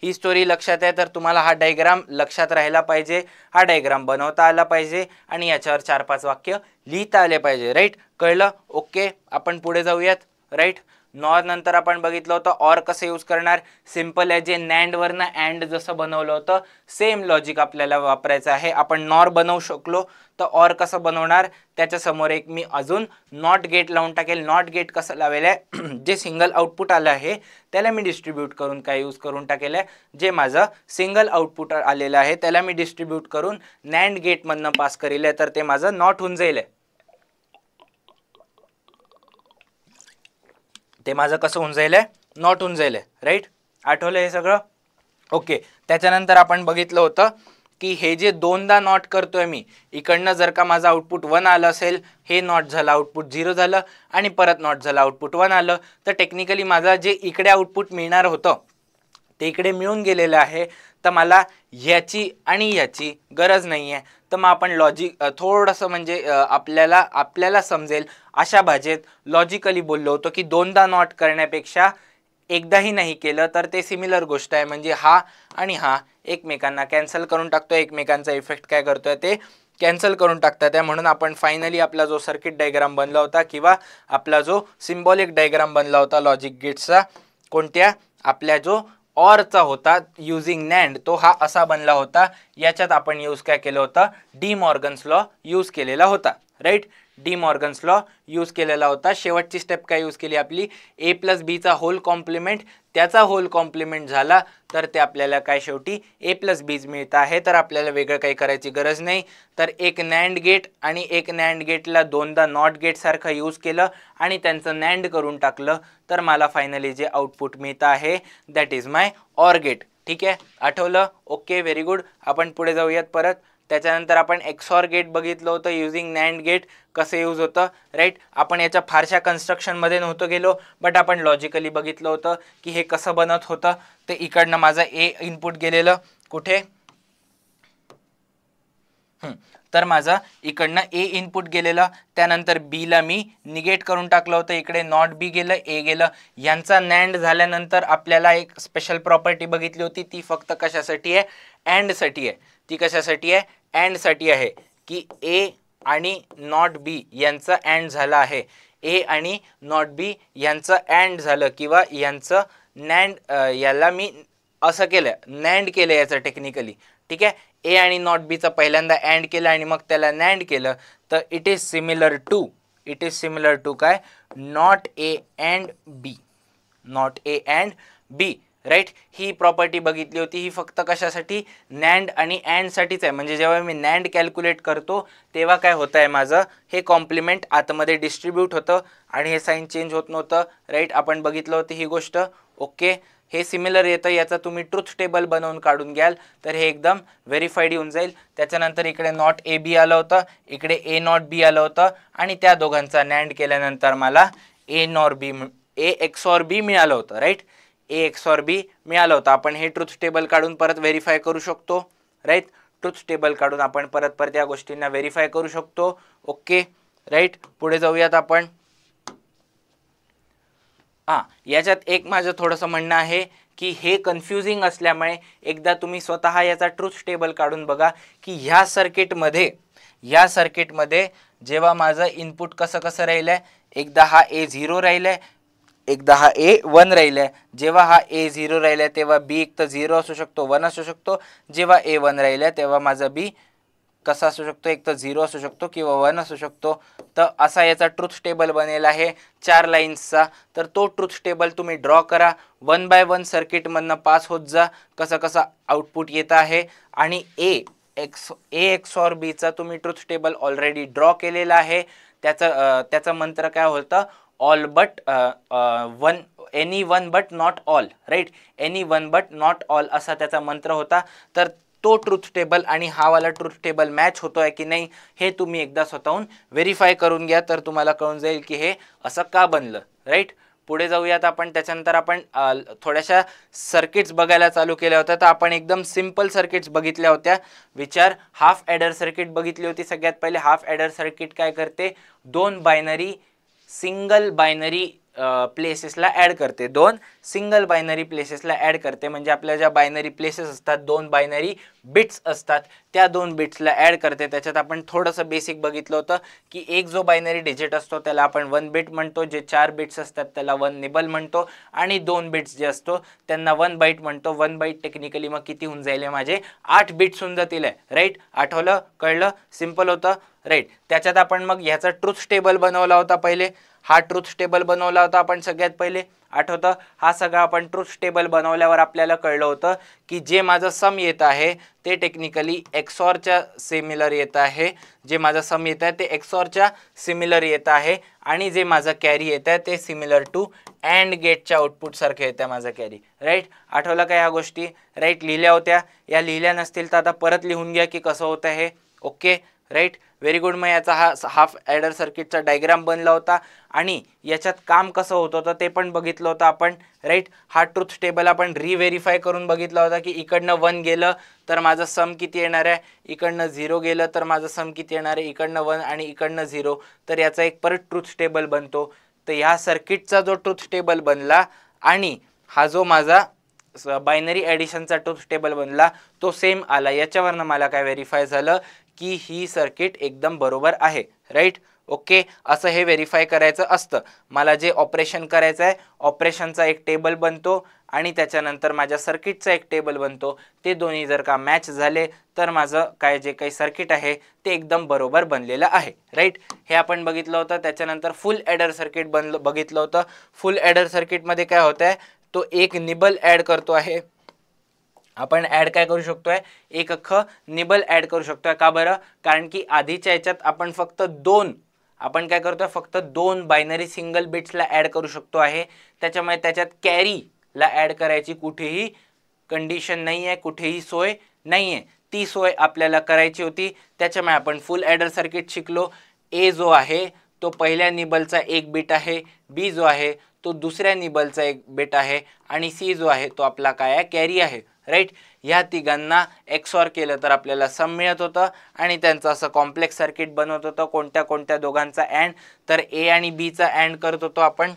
ही स्टोरी लक्षात आहे, तर तुम्हाला हा डायग्राम लक्षात राहिला पाहिजे, हा डायग्राम बनवता आला पाहिजे आणि याच्यावर 4-5 वाक्य लिहिता आले पाहिजे, राईट. कळलं, ओके. आपण पुढे जाऊयात, राईट. नॉर नंतर आपण बघितलं होतं ऑर कसं यूज करणार, सिंपल आहे, जे नॅन्डवरनं अँड जसं बनवलं होतं सेम लॉजिक आपल्याला वापरायचं आहे. आपण नॉर बनवू शकलो, तर ऑर कसं बनवणार, त्याच्यासमोर एक मी अजून नॉट गेट लावून टाकेल. नॉट गेट कसं लावेल आहे, जे सिंगल आउटपुट आलं आहे त्याला मी डिस्ट्रीब्यूट करून काय यूज करून टाकेल आहे, जे माझं सिंगल आउटपुट आलेलं आहे त्याला मी डिस्ट्रीब्यूट करून नॅन्ड गेटमधनं पास करेल आहे, तर ते माझं नॉट होऊन जाईल. ते माझं कसं होऊन जाईल, नॉट होऊन जाईल, राईट. आठवलं हे सगळं, ओके. त्याच्यानंतर आपण बघितलं होतं की हे जे दोनदा नॉट करतोय मी, इकडनं जर का माझं आउटपुट 1 आलं असेल, हे नॉट झालं आउटपुट 0 झालं आणि परत नॉट झालं आउटपुट 1 आलं, तर टेक्निकली माझा जे इकडे आउटपुट मिळणार होतं ते इकडे मिळून गेलेलं आहे. तर मला ह्याची आणि ह्याची गरज नाही आहे. तर मग आपण लॉजिक थोडंसं म्हणजे आपल्याला समजेल अशा भाषेत लॉजिकली बोललो होतो की दोनदा नॉट करण्यापेक्षा एकदाही नाही केलं तर ते सिमिलर गोष्ट आहे. म्हणजे हा आणि हा एकमेकांना कॅन्सल करून टाकतो, एकमेकांचा इफेक्ट काय करतोय ते कॅन्सल करून टाकतात आहे. म्हणून आपण फायनली आपला जो सर्किट डायग्राम बनला होता किंवा आपला जो सिम्बॉलिक डायग्राम बनला होता लॉजिक गेट्सचा, कोणत्या आपल्या जो ऑरचा होता युजिंग नॅन्ड, तो हा असा बनला होता. याच्यात आपण यूज काय केलं होतं, डी मॉर्गन्स लॉ यूज केलेला होता, right. De Morgan's law use केलेला होता. शेवटची स्टेप काय यूज केली आपली, ए प्लस बीचा होल कॉम्प्लिमेंट, त्याचा होल कॉम्प्लिमेंट झाला तर ते आपल्याला काय शेवटी ए प्लस बीज मिळतं आहे. तर आपल्याला वेगळं काही करायची गरज नाही. तर एक नॅन्ड गेट आणि एक नॅन्ड गेटला दोनदा नॉट गेट सारखं यूज केलं आणि त्यांचं नॅन्ड करून टाकलं, तर मला फायनली जे आउटपुट मिळतं आहे that is my OR gate. ठीक आहे, आठवलं, ओके, व्हेरी गुड. आपण पुढे जाऊयात परत. त्याच्यानंतर आपण एक्सऑर गेट बघितलं होतं, युजिंग नॅन्ड गेट कसं यूज होतं, राईट. आपण याच्या फारशा कन्स्ट्रक्शनमध्ये नव्हतं गेलो, बट आपण लॉजिकली बघितलं होतं की हे कसं बनत होतं. ते इकडनं माझं ए इनपुट गेलेलं कुठे, तर माझं इकडनं ए इनपुट गेलेलं, त्यानंतर बीला मी निगेट करून टाकलं होतं, इकडे नॉट बी गेलं, ए गेलं. यांचा नॅन्ड झाल्यानंतर आपल्याला एक स्पेशल प्रॉपर्टी बघितली होती, ती फक्त कशासाठी आहे, अँडसाठी आहे. ती कशासाठी आहे, अँडसाठी आहे, की ए आणि नॉट बी यांचं अँड झालं आहे. ए आणि नॉट बी यांचं अँड झालं किंवा यांचं नॅन्ड, याला मी असं केलं, नॅन्ड केलं याचं टेक्निकली. ठीक आहे, ए आणि नॉट बीचं पहिल्यांदा अँड केलं आणि मग त्याला नॅन्ड केलं, तर इट इज सिमिलर टू काय, not A and B, not A and B, right. ही प्रॉपर्टी बघितली होती. ही फक्त कशासाठी, नॅन्ड आणि अँडसाठीच आहे. म्हणजे जेव्हा मी नॅन्ड कॅल्क्युलेट करतो तेव्हा काय होतं आहे माझं, हे कॉम्प्लिमेंट आतमध्ये डिस्ट्रीब्यूट होतं आणि हे साईन चेंज होत नव्हतं, राईट. आपण बघितलं होतं ही गोष्ट, ओके. हे सिमिलर येतं, याचा तुम्ही ट्रुथ टेबल बनवून काढून घ्याल तर हे एकदम व्हेरीफाईड येऊन जाईल. त्याच्यानंतर इकडे नॉट ए बी आलं होतं, इकडे ए नॉट बी आलं होतं आणि त्या दोघांचा नॅन्ड केल्यानंतर मला ए एक्सॉर बी मिळालं होतं, राईट. ए एक्सॉर बी मिळालं होतं. आपण हे ट्रुथ टेबल काढून परत व्हेरीफाय करू शकतो, राईट. ट्रुथ टेबल काढून आपण परत या गोष्टींना व्हेरीफाय करू शकतो, ओके, राईट. पुढे जाऊयात आपण. याच्यात एक माझं थोडंसं म्हणणं आहे की हे कन्फ्युजिंग असल्यामुळे एकदा तुम्ही स्वतः याचा ट्रुथ टेबल काढून बघा की ह्या सर्किटमध्ये जेव्हा माझं इनपुट कसं राहिलंय, एकदा हा A0 राहिलाय, एकदा हा A1 राहिलाय. जेव्हा हा A0 राहिलाय तेव्हा B एक तर 0 असू शकतो, 1 असू शकतो. जेव्हा A1 राहिलाय तेव्हा माझा B कसा असू शकतो, एक तर 0 असू शकतो किंवा 1 असू शकतो. तर असा याचा ट्रुथ टेबल बनेल आहे 4 लाईन्सचा. तर तो ट्रुथ टेबल तुम्ही ड्रॉ करा, 1 बाय 1 सर्किटमधनं पास होत जा, कसं आउटपुट येत आहे. आणि A XOR B चा तुम्ही ट्रुथ टेबल ऑलरेडी ड्रॉ केलेला आहे. त्याचं मंत्र काय होतं, all but one, any one but not all, right, any one but not all असा त्याचा मंत्र होता. तर तो ट्रुथ टेबल आणि हा वाला ट्रुथ टेबल मॅच होतोय की नाही हे तुम्ही एकदा स्वतःहून व्हेरीफाय करून घ्या, तर तुम्हाला कळून जाईल की हे असं का बनलं, राईट. पुढे जाऊयात आपण. त्याच्यानंतर आपण थोड्याशा सर्किट्स बघायला चालू केल्या होत्या. तर आपण एकदम सिंपल सर्किट्स बघितल्या होत्या. विचार, हाफ ॲडर सर्किट बघितली होती. सगळ्यात पहिले हाफ ॲडर सर्किट काय करते, दोन बायनरी सिंगल बायनरी प्लेसेसला ॲड करते, दोन सिंगल बायनरी प्लेसेसला ॲड करते. म्हणजे आपल्या ज्या बायनरी प्लेसेस असतात, दोन बायनरी बिट्स असतात, त्या दोन बिट्सला ॲड करते. त्याच्यात आपण थोडंसं बेसिक बघितलं होतं की एक जो बायनरी डिजिट असतो त्याला आपण 1 बिट म्हणतो, जे 4 बिट्स असतात त्याला 1 निबल म्हणतो, आणि 2 बिट्स जे असतो त्यांना 1 बाईट म्हणतो. 1 बाईट टेक्निकली मग किती होऊन जाईल, माझे 8 बिट्स होऊन जातील, राईट. आठवलं, कळलं, सिंपल होतं, राईट. त्याच्यात आपण मग ह्याचा ट्रुथ टेबल बनवला होता पहिले. हा ट्रुथ टेबल बनवला होता आपण सगळ्यात पहिले, आठवतं. हा सगळा आपण ट्रुथ टेबल बनवल्यावर आपल्याला कळलं होतं की जे माझं सम येत आहे ते टेक्निकली एक्सॉरच्या सिमिलर येत आहे. जे माझं सम येत आहे ते एक्सॉरच्या सिमिलर येत आहे, आणि जे माझं कॅरी येत आहे ते सिमिलर टू अँड गेटच्या आउटपुट सारखे येतं माझं कॅरी, राईट. आठवलं का ह्या गोष्टी, राईट. लिहिल्या होत्या, या लिहिल्या नसतील तर आता परत लिहून घ्या की कसं होतं हे. Okay, right, very good. मग याचा हा हाफ ॲडर सर्किटचा डायग्राम बनला होता, आणि याच्यात काम कसं होत होतं ते पण बघितलं होतं आपण, राईट. हा ट्रुथ टेबल आपण रिव्हेरीफाय करून बघितला होता की इकडनं 1 गेलं तर माझं सम किती येणार आहे, इकडनं 0 गेलं तर माझं सम किती येणार आहे, इकडनं 1 आणि इकडनं 0, तर याचा एक परत ट्रुथ टेबल बनतो. तर ह्या सर्किटचा जो ट्रुथ टेबल बनला आणि हा जो माझा बायनरी ॲडिशनचा ट्रुथ टेबल बनला तो सेम आला. याच्यावरनं मला काय व्हेरीफाय झालं की ही सर्किट एकदम बरोबर आहे, राईट. ओके, असं हे व्हेरीफाय करायचं असतं. मला जे ऑपरेशन करायचं आहे, ऑपरेशनचा एक टेबल बनतो आणि त्याच्यानंतर माझ्या सर्किटचा एक टेबल बनतो. ते दोन्ही जर का मॅच झाले तर माझं काय जे काही सर्किट आहे ते एकदम बरोबर बनलेलं आहे, राईट. हे आपण बघितलं होतं. त्याच्यानंतर फुल ॲडर सर्किट बघितलं होतं. फुल ॲडर सर्किटमध्ये काय होत आहे, तो एक निबल ॲड करतो आहे. आपण ॲड काय करू शकतोय, एक अख्खं निबल ॲड करू शकतोय. का बरं, कारण की आधीच्या याच्यात आपण फक्त आपण काय करतोय, फक्त 2 बायनरी सिंगल बिट्सला ॲड करू शकतो आहे. त्याच्यामुळे त्याच्यात कॅरीला ॲड करायची कुठेही कंडिशन नाही आहे, कुठेही सोय नाही आहे. ती सोय आपल्याला करायची होती. त्याच्यामुळे आपण फुल ॲडर सर्किट शिकलो. ए जो आहे तो पहिल्या निबलचा 1 बिट आहे, बी जो आहे तो दुसऱ्या निबलचा 1 बिट आहे, आणि सी जो आहे तो आपला काय आहे, कॅरी आहे, राईट. ह्या तिघांना एक्सऑर केलं तर आपल्याला सम मिळत होतं, आणि त्यांचं असं कॉम्प्लेक्स सर्किट बनवत होतं. कोणत्या दोघांचा अँड, तर ए आणि बीचा अँड करत होतो आपण,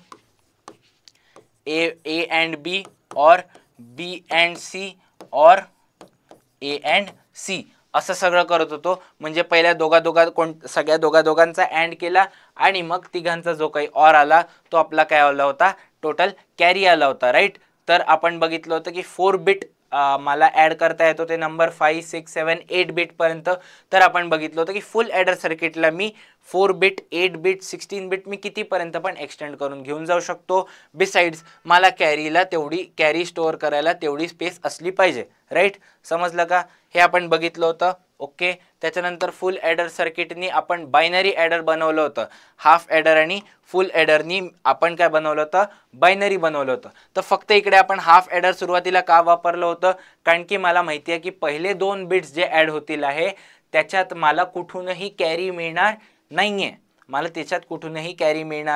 ए अँड बी, और बी अँड सी, और ए अँड सी, असं सगळं करत होतो. म्हणजे पहिल्या सगळ्या दोघांचा अँड केला, आणि मग तिघांचा जो काही ऑर आला तो आपला काय आला होता, टोटल कॅरी आला होता, राईट. तर आपण बघितलं होतं की 4 बिट मला ॲड करता येतो ते नंबर 5, 6, 7, 8 बिटपर्यंत. तर आपण बघितलं होतं की फुल ॲडर सर्किटला मी 4 बिट, 8 बिट, 16 बिट मी कितीपर्यंत पण एक्सटेंड करून घेऊन जाऊ शकतो. बिसाइड्स मला कॅरी स्टोअर करायला तेवढी स्पेस असली पाहिजे, राईट. समजलं का, हे आपण बघितलं होतं. ओके, त्याच्यानंतर फुल ॲडर सर्किटनी आपण बायनरी ॲडर बनवलं होतं. हाफ ॲडर आणि फुल ॲडरनी आपण काय बनवलं होतं, बायनरी बनवलं होतं. तर फक्त इकडे आपण हाफ ॲडर सुरुवातीला का वापरलं होतं, कारण की मला माहिती आहे की पहिले 2 बिट्स जे ॲड होतील आहे त्याच्यात मला कुठूनही कॅरी मिळणार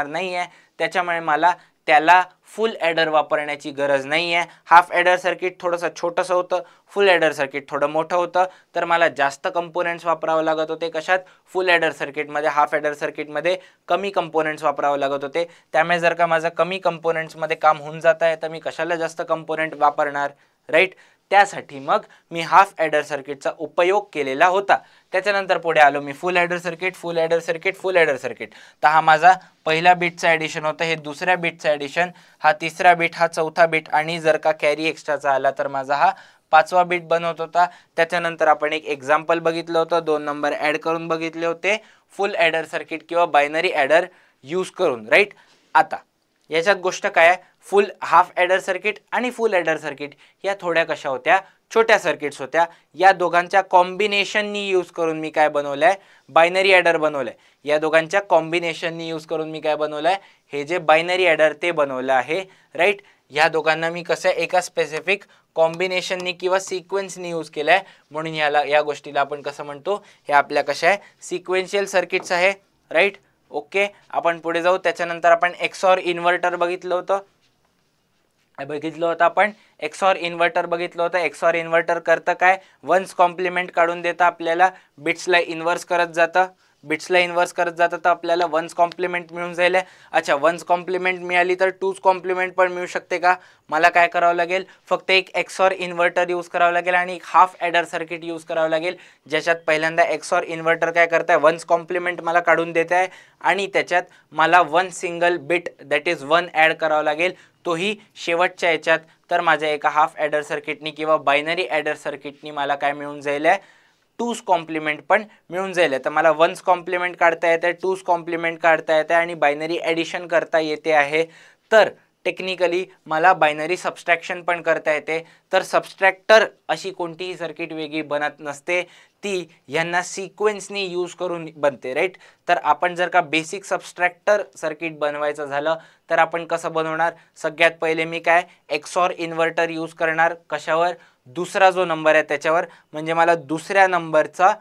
नाही आहे, त्याच्यामुळे मला त्याला फुल ॲडर वापरण्याची गरज नाही आहे. हाफ ॲडर सर्किट थोडंसं छोटंसं होतं, फुल ॲडर सर्किट थोडं मोठं होतं, तर मला जास्त कंपोनेंट्स वापरावं लागत होते. कशात? फुल ॲडर सर्किटमध्ये. हाफ ॲडर सर्किटमध्ये कमी कंपोनेंट्स वापरावं लागत होते. त्यामुळे जर का माझं कमी कंपोनेंट्समध्ये काम होऊन जात आहे तर मी कशाला जास्त कंपोनेंट वापरणार, राईट? त्यासाठी मग मी हाफ ॲडर सर्किटचा उपयोग केलेला होता. त्याच्यानंतर पुढे आलो मी full adder circuit, full adder circuit, full adder circuit. तर हा माझा पहिला बीटचा ॲडिशन होता, हे दुसऱ्या बीटचा ॲडिशन, हा तिसरा बीट, हा चौथा बीट, आणि जर का कॅरी एक्स्ट्राचा आला तर माझा हा पाचवा बीट बनवत होता. त्याच्यानंतर आपण एक एक्झाम्पल बघितलं होतं, 2 नंबर ॲड करून बघितले होते फुल ॲडर सर्किट किंवा बायनरी ॲडर यूज करून, राईट? आता याच्यात गोष्ट काय आहे, फुल हाफ ॲडर सर्किट आणि फुल ॲडर सर्किट या थोड्या कशा होत्या, छोट्या सर्किट्स होत्या. या दोघांच्या कॉम्बिनेशननी यूज करून मी काय बनवलंय, बायनरी ॲडर बनवलंय. या दोघांच्या कॉम्बिनेशननी यूज करून मी काय बनवलंय, हे जे बायनरी ॲडर ते बनवलं आहे, राईट? या दोघांना मी कसं एका स्पेसिफिक कॉम्बिनेशननी किंवा सिक्वेन्सनी यूज केलंय, म्हणून या गोष्टीला आपण कसं म्हणतो, हे आपल्या कशा आहे, सिक्वेन्शियल सर्किट्स आहे, राईट? ओके, आपण पुढे जाऊ. त्याच्यानंतर आपण एक्सऑर इन्व्हर्टर बघितलं होतं आपण एक्सऑर इन्व्हर्टर बघितलं होतं. एक्सऑर इन्व्हर्टर करतं काय, वन्स कॉम्प्लिमेंट काढून देतं आपल्याला, बिट्सला इन्व्हर्स करत जातं, तर आपल्याला वन्स कॉम्प्लिमेंट मिळून जाईल. अच्छा, वन्स कॉम्प्लिमेंट मिळाली तर टूज कॉम्प्लिमेंट पण मिळू शकते का? मला काय करावं लागेल, फक्त एक एक्सऑर इन्व्हर्टर यूज करावं लागेल आणि एक हाफ ॲडर सर्किट यूज करावं लागेल, ज्याच्यात पहिल्यांदा एक्सऑर इन्व्हर्टर काय करत आहे, वन्स कॉम्प्लिमेंट मला काढून देत आहे आणि त्याच्यात मला one single bit that is 1 add करावं लागेल, तोही शेवटच्या याच्यात. तर माझ्या एका हाफ ॲडर सर्किटनी किंवा बायनरी ॲडर सर्किटनी मला काय मिळून जाईल, टूज कॉम्प्लिमेंट पण मिळून जाईल. तर मला वन्स कॉम्प्लिमेंट काढता येते, टूज कॉम्प्लिमेंट काढता येते आणि बायनरी ॲडिशन करता येते आहे. तर टेक्निकली मला बायनरी सबस्ट्रॅक्शन पण करता येते. तर सबस्ट्रॅक्टर अशी कोणतीही सर्किट वेगळी बनत नसते, ती यांना सिक्वेन्सनी यूज करून बनते, राईट? तर आपण जर का बेसिक सबस्ट्रॅक्टर सर्किट बनवायचं झालं तर आपण कसं बनवणार, सगळ्यात पहिले मी काय एक्सऑर इन्व्हर्टर यूज करणार. कशावर? दुसरा जो नंबर आहे त्याच्यावर, म्हणजे मला दुसऱ्या नंबरचा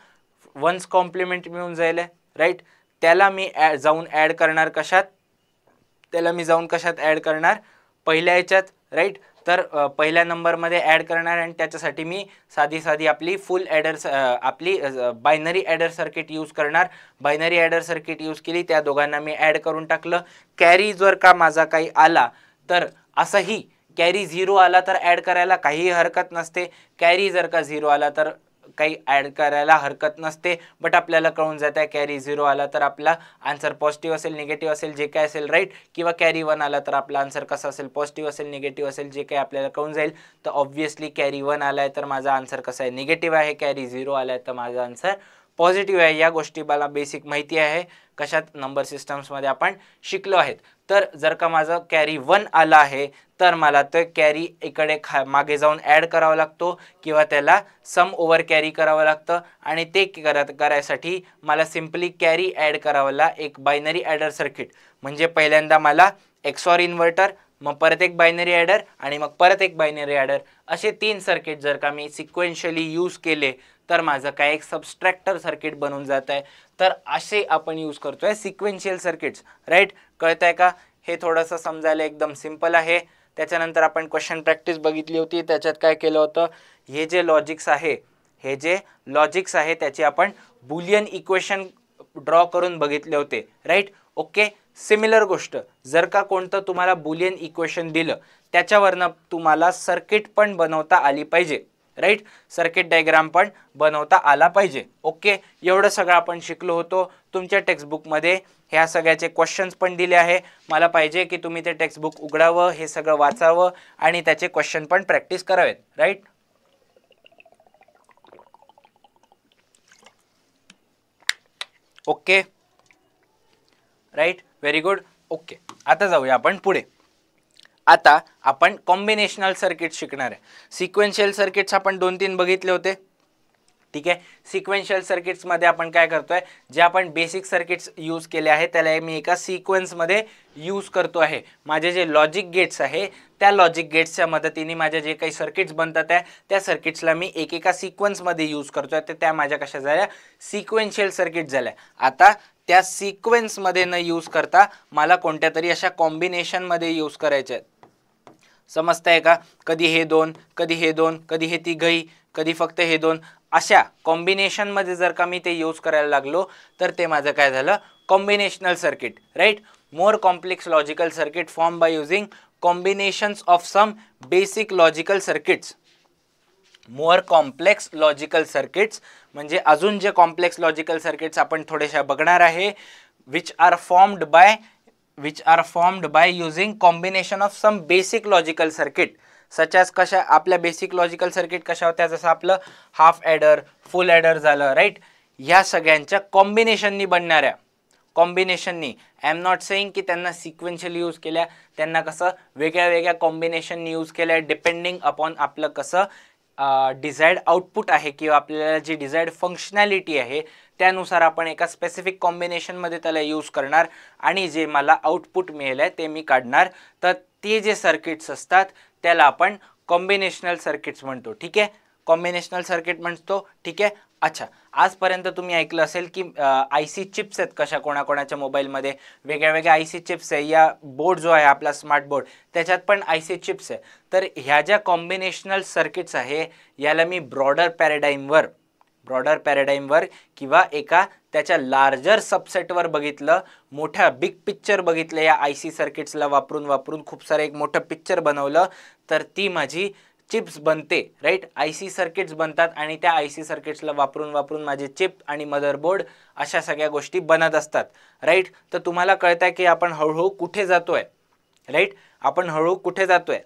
वन्स कॉम्प्लिमेंट मिळून जाईल, राईट? त्याला मी जाऊन ॲड करणार कशात, ॲड करणार पहिल्या याच्यात, राईट? तर पहिल्या नंबरमध्ये ॲड करणार आणि त्याच्यासाठी मी साधी आपली फुल ॲडर आपली बायनरी ॲडर सर्किट यूज करणार. बायनरी ॲडर सर्किट यूज केली, त्या दोघांना मी ॲड करून टाकलं. कॅरी जर का माझा काही आला तर असंही कॅरी 0 आला तर ॲड करायला काही हरकत नसते, कॅरी जर का 0 आला तर काही ॲड करायला हरकत नसते. बट आपल्याला कळून जात आहे कॅरी 0 आला तर आपला आन्सर पॉझिटिव्ह असेल, निगेटिव्ह असेल, जे काय असेल, राईट? किंवा कॅरी 1 आला तर आपला आन्सर कसा असेल, पॉझिटिव्ह असेल, निगेटिव्ह असेल, जे काही आपल्याला कळून जाईल. तर ऑब्व्हियसली कॅरी 1 आला आहे तर माझा आन्सर कसा आहे, निगेटिव्ह आहे. कॅरी 0 आला आहे तर माझा आन्सर पॉझिटिव्ह आहे. या गोष्टी मला बेसिक माहिती आहे, कशात, नंबर सिस्टम्समध्ये आपण शिकलो आहेत. तर जर का माझं कॅरी 1 आला आहे तर मला तो कॅरी इकडे मागे जाऊन ॲड करावा लागतो किंवा त्याला सम ओव्हर कॅरी करावं लागतं, आणि ते करायसाठी मला सिम्पली कॅरी ॲड करावं एक बायनरी ॲडर सर्किट. म्हणजे पहिल्यांदा मला एक्सऑर इन्व्हर्टर, मग परत एक बायनरी ॲडर आणि मग परत एक बायनरी ॲडर, असे 3 सर्किट जर का मी सिक्वेन्शियली यूज केले तर माझं काय एक सबस्ट्रॅक्टर सर्किट बनून जात आहे. तर असे आपण यूज करतोय सिक्वेन्शियल सर्किट्स, राईट? कळत आहे का? हे थोडंसं समजायला एकदम सिंपल आहे. त्याच्यानंतर आपण क्वेश्चन प्रॅक्टिस बघितली होती, त्याच्यात काय केलं होतं, हे जे लॉजिक्स आहे त्याची आपण बुलियन इक्वेशन ड्रॉ करून बघितले होते, राईट? ओके, सिमिलर गोष्ट, जर का कोणतं तुम्हाला बुलियन इक्वेशन दिलं त्याच्यावरनं तुम्हाला सर्किट पण बनवता आली पाहिजे, राईट? सर्किट डायग्राम पण बनवता आला पाहिजे. ओके, एवढं सगळं आपण शिकलो होतो. तुमच्या टेक्स्टबुकमध्ये ह्या सगळ्याचे क्वेश्चन्स पण दिले आहे. मला पाहिजे की तुम्ही ते टेक्स्टबुक उघडावं, हे सगळं वाचावं आणि त्याचे क्वेश्चन पण प्रॅक्टिस करावेत, right? Okay, right, very good. Okay, आता जाऊया आपण पुढे. आता आपण कॉम्बिनेशनल सर्किट शिकणार आहे. सिक्वेन्शियल सर्किट्स आपण 2-3 बघितले होते, ठीक आहे? सिक्वेन्शियल सर्किट्समध्ये आपण काय करतोय, जे आपण बेसिक सर्किट्स यूज केले आहे त्याला मी एका सिक्वेन्समध्ये यूज करतो आहे. माझे जे लॉजिक गेट्स आहे त्या लॉजिक गेट्सच्या मदतीने माझ्या जे काही सर्किट्स बनतात आहे त्या सर्किट्सला मी एकेका सिक्वेन्समध्ये यूज करतोय. तर त्या माझ्या कशा झाल्या, सिक्वेन्शियल सर्किट झाल्या. आता त्या सिक्वेन्समध्ये न यूज करता मला कोणत्या तरी अशा कॉम्बिनेशनमध्ये यूज करायचे आहेत. समजतंय का? कधी हे दोन, कधी हे दोन, कधी हे तिघही, कधी फक्त हे दोन, अशा कॉम्बिनेशनमध्ये जर का मी ते यूज करायला लागलो तर ते माझं काय झालं? Combinational circuit, right. More complex logical circuit form by using combinations of some basic logical circuits. More complex logical circuits म्हणजे अजून जे कॉम्प्लेक्स लॉजिकल सर्किट्स आपण थोडेशा बघणार आहे, which are formed by using combination of some basic logical circuit. Such as कशा आपल्या basic logical circuit कशा होत्या, जसं आपलं हाफ ॲडर, फुल ॲडर झालं, राईट. ह्या सगळ्यांच्या कॉम्बिनेशननी बनणाऱ्या, कॉम्बिनेशननी, आय एम नॉट सेईंग की त्यांना सिक्वेन्शियली यूज केल्या, त्यांना कसं वेगळ्या वेगळ्या कॉम्बिनेशननी यूज केल्या डिपेंडिंग अपॉन आपलं कसं डिझायर्ड आउटपुट आहे किंवा आपल्याला जी डिझायर्ड फंक्शनॅलिटी आहे त्यानुसार आपण एका स्पेसिफिक कॉम्बिनेशनमध्ये त्याला यूज करणार आणि जे मला आउटपुट मिळेल आहे ते मी काढणार. तर ते जे सर्किट्स असतात त्याला आपण कॉम्बिनेशनल सर्किट्स म्हणतो. ठीक आहे, कॉम्बिनेशनल सर्किट म्हणतो. ठीक आहे. अच्छा, आजपर्यंत तुम्ही ऐकलं असेल की IC चिप्स आहेत कशा कोणाकोणाच्या मोबाईलमध्ये, वेगळ्या वेगळ्या IC चिप्स आहे. या बोर्ड जो आहे आपला स्मार्ट बोर्ड त्याच्यात पण IC चिप्स आहे. तर ह्या ज्या कॉम्बिनेशनल सर्किट्स आहे याला मी ब्रॉडर पॅराडाईमवर किंवा एका त्याच्या लार्जर सबसेटवर बघितलं, मोठ्या बिग पिक्चर बघितलं, या IC सर्किट्सला वापरून खूप सारं एक मोठं पिक्चर बनवलं तर ती माझी चिप्स बनते, राईट. IC सर्किट्स बनतात आणि त्या IC सर्किट्सला वापरून माझे चिप आणि मदरबोर्ड अशा सगळ्या गोष्टी बनत असतात, राईट. तर तुम्हाला कळतंय की आपण हळूहळू कुठे जातोय, राईट. आपण हळूहळू कुठे जातोय?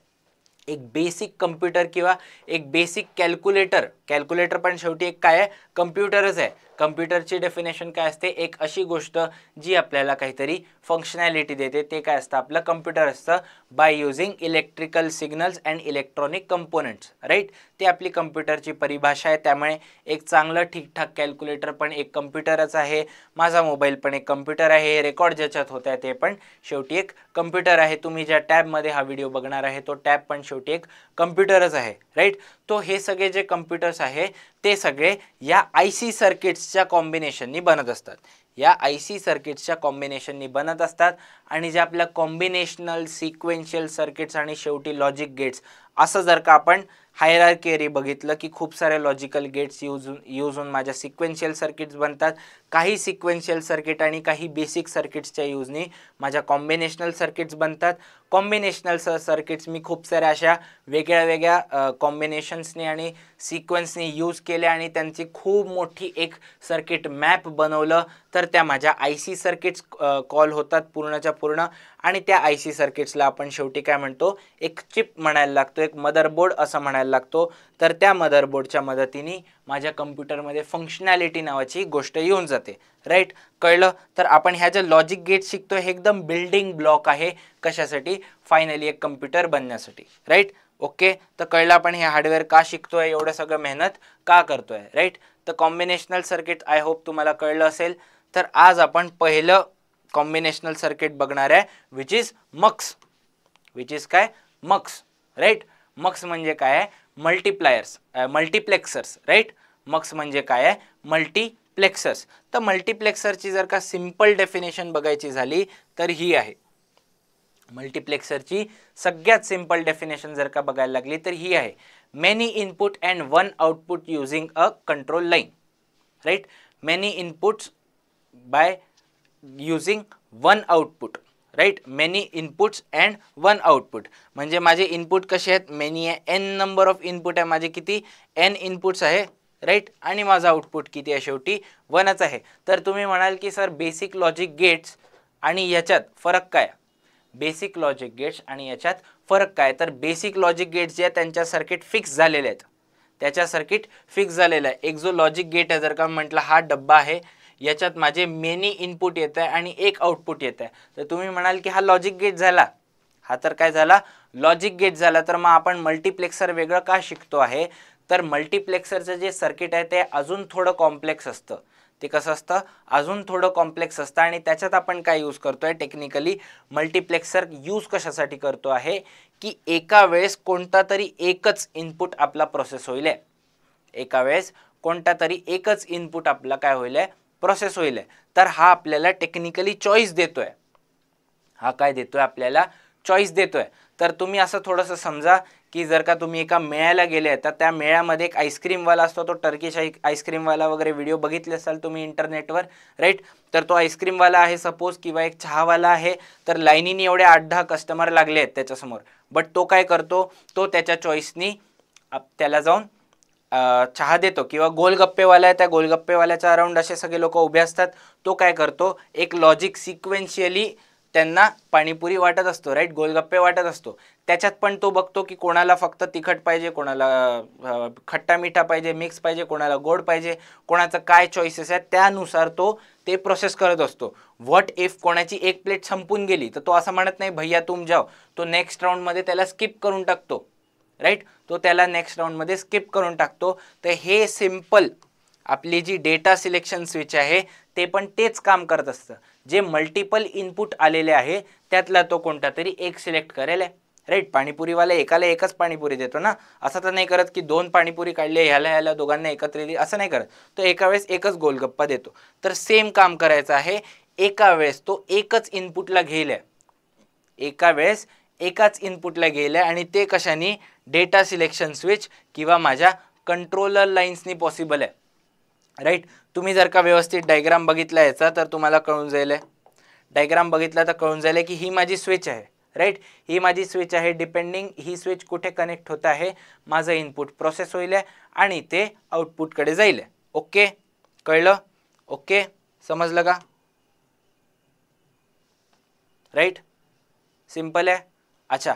एक बेसिक कम्प्युटर किंवा एक बेसिक कॅल्क्युलेटर पण शेवटी एक काय आहे? कम्प्युटरच आहे. कम्प्युटरची डेफिनेशन काय असते? एक अशी गोष्ट जी आपल्याला काहीतरी फंक्शनॅलिटी देते, ते काय असतं? आपलं कम्प्युटर असतं. By using electrical signals and electronic components, right. ती आपली कम्प्युटरची परिभाषा आहे. त्यामुळे एक चांगलं ठीकठाक कॅल्क्युलेटर पण एक कम्प्युटरच आहे. माझा मोबाईल पण एक कम्प्युटर आहे. हे रेकॉर्ड ज्याच्यात होत आहे ते पण शेवटी एक कम्प्युटर आहे. तुम्ही ज्या टॅबमध्ये हा व्हिडिओ बघणार आहे तो टॅब पण शेवटी एक कम्प्युटरच आहे, राईट. तो हे सगळे जे कम्प्युटर्स आहे ते सगळे या IC सर्किट्सच्या कॉम्बिनेशननी बनत असतात. या IC सर्किट्सच्या कॉम्बिनेशननी बनत असतात आणि जे आपल्या कॉम्बिनेशनल, सिक्वेन्शियल सर्किट्स आणि शेवटी लॉजिक गेट्स असं जर का आपण हायरार्की बघितलं की खूप सारे लॉजिकल गेट्स यूज होऊन माझ्या सिक्वेन्शियल सर्किट्स बनतात. काही सिक्वेन्शियल सर्किट आणि काही बेसिक सर्किट्सच्या यूजनी माझ्या कॉम्बिनेशनल सर्किट्स बनतात. कॉम्बिनेशनल सर्किट्स मी खूप साऱ्या अशा वेगळ्या कॉम्बिनेशन्सनी आणि सिक्वेन्सनी यूज केल्या आणि त्यांची खूप मोठी एक सर्किट मॅप बनवलं तर त्या माझ्या IC सर्किट्स कॉल होतात पूर्णच्या पूर्ण. आणि त्या IC सर्किट्सला आपण शेवटी काय म्हणतो? एक चिप म्हणायला लागतो, एक मदरबोर्ड असं म्हणायला लागतो. तर त्या मदरबोर्डच्या मदतीने माझ्या कम्प्युटरमध्ये फंक्शनॅलिटी नावाची गोष्ट येऊन जाते, राईट. कळलं? तर आपण ह्या ज्या लॉजिक गेट शिकतो हे एकदम बिल्डिंग ब्लॉक आहे. कशासाठी? फायनली एक कम्प्युटर बनण्यासाठी, राईट. ओके, तर कळलं आपण हे हार्डवेअर का शिकतोय, एवढं सगळं मेहनत का करतोय, राईट. तर कॉम्बिनेशनल सर्किट आय होप तुम्हाला कळलं असेल. तर आज आपण पहिलं कॉम्बिनेशनल सर्किट बघणार आहे विच इज मक्स. काय? मक्स, राईट. मक्स म्हणजे काय आहे? Multiplexers, right. मक्स म्हणजे काय आहे? मल्टिप्लेक्सर्स. तर मल्टिप्लेक्सरची जर का सिंपल डेफिनेशन बघायची झाली तर ही आहे. मल्टिप्लेक्सरची सगळ्यात सिंपल डेफिनेशन जर का बघायला लागली तर ही आहे. Many input and one output using a control line, right. Many inputs by using one output, right. Many inputs and one output म्हणजे माझे इनपुट कसे आहेत? मेनी आहे, n नंबर ऑफ इनपुट आहे. माझे किती? n इनपुट्स आहे, राईट. आणि माझा आउटपुट किती आहे? शेवटी 1च आहे. तर तुम्ही म्हणाल की सर बेसिक लॉजिक गेट्स आणि याच्यात फरक काय? बेसिक लॉजिक गेट्स आणि याच्यात फरक काय? तर बेसिक लॉजिक गेट्स जे आहेत त्यांच्या सर्किट फिक्स झालेले आहेत. त्याच्या सर्किट फिक्स झालेलं आहे. एक जो लॉजिक गेट आहे जर का म्हटलं हा डब्बा आहे, याच्यात माझे मेनी इनपुट येत आहे आणि एक आउटपुट येत आहे. तर तुम्ही म्हणाल की हा लॉजिक गेट झाला. हा तर काय झाला? लॉजिक गेट झाला. तर मग आपण मल्टिप्लेक्सर वेगळं का शिकतो आहे? तर मल्टिप्लेक्सरचं जे सर्किट आहे ते अजून थोडं कॉम्प्लेक्स असतं. ते कसं असतं? अजून थोडं कॉम्प्लेक्स असतं आणि त्याच्यात आपण काय यूज करतोय? टेक्निकली मल्टिप्लेक्सर यूज कशासाठी करतो आहे की एका वेळेस कोणता तरी एकच इनपुट आपला प्रोसेस होईल. एका वेळेस कोणता तरी एकच इनपुट आपला काय होईल? प्रोसेस होईल आहे. तर हा आपल्याला टेक्निकली चॉईस देतोय. हा काय देतोय आपल्याला? चॉईस देतोय. तर तुम्ही असं थोडंसं समजा की जर का तुम्ही एका मेळ्याला गेले तर त्या मेळ्यामध्ये एक आईस्क्रीमवाला असतो, तो टर्किश आईस्क्रीमवाला वगैरे व्हिडिओ बघितले असाल तुम्ही इंटरनेटवर, राईट. तर तो आईस्क्रीमवाला आहे सपोज, किंवा एक चहावाला आहे. तर लाईनीने एवढे 8-10 कस्टमर लागले आहेत त्याच्यासमोर. बट तो काय करतो, तो त्याच्या चॉईसनी त्याला जाऊन चहा देतो. किंवा गोलगप्पेवाला आहे, त्या गोलगप्पेवाल्याच्या अराउंड असे सगळे लोक उभे असतात. तो काय करतो, एक लॉजिक सिक्वेन्शियली त्यांना पाणीपुरी वाटत असतो, राईट, गोलगप्पे वाटत असतो. त्याच्यात पण तो बघतो की कोणाला फक्त तिखट पाहिजे, कोणाला खट्टा मिठा पाहिजे, मिक्स पाहिजे, कोणाला गोड पाहिजे, कोणाचं काय चॉईसेस आहेत त्यानुसार तो ते प्रोसेस करत असतो. व्हॉट इफ कोणाची एक प्लेट संपून गेली तर तो असं म्हणत नाही भैया तुम जाओ, तो नेक्स्ट राऊंडमध्ये त्याला स्किप करून टाकतो, राईट. तो त्याला नेक्स्ट राऊंडमध्ये स्किप करून टाकतो. तर हे सिम्पल आपली जी डेटा सिलेक्शन स्विच आहे ते पण तेच काम करत असतं. जे मल्टिपल इनपुट आलेले आहे त्यातला तो कोणता तरी एक सिलेक्ट करेल, राईट. पाणीपुरीवाला एकाला एकच पाणीपुरी देतो ना, असं तर नाही करत की 2 पाणीपुरी काढले, ह्याला दोघांना एकत्र दिली, असं नाही करत. तो एका वेळेस एकच गोलगप्पा देतो. तर सेम काम करायचं आहे. एका वेळेस तो एकच इनपुटला घेईल, एका वेळेस एकाच इनपुटला गेलं आणि ते कशाने? डेटा सिलेक्शन स्विच किंवा माझ्या कंट्रोलर लाईन्सनी पॉसिबल आहे, राईट. तुम्ही जर का व्यवस्थित डायग्राम बघितला याचा तर तुम्हाला कळून जाईल. डायग्राम बघितला तर कळून जाईल की ही माझी स्विच आहे, राईट. ही माझी स्विच आहे. डिपेंडिंग ही स्विच कुठे कनेक्ट होत आहे, माझं इनपुट प्रोसेस होईल आणि ते आउटपुटकडे जाईल. ओके, कळलं? ओके, समजलं का? राईट, सिंपल आहे. अच्छा,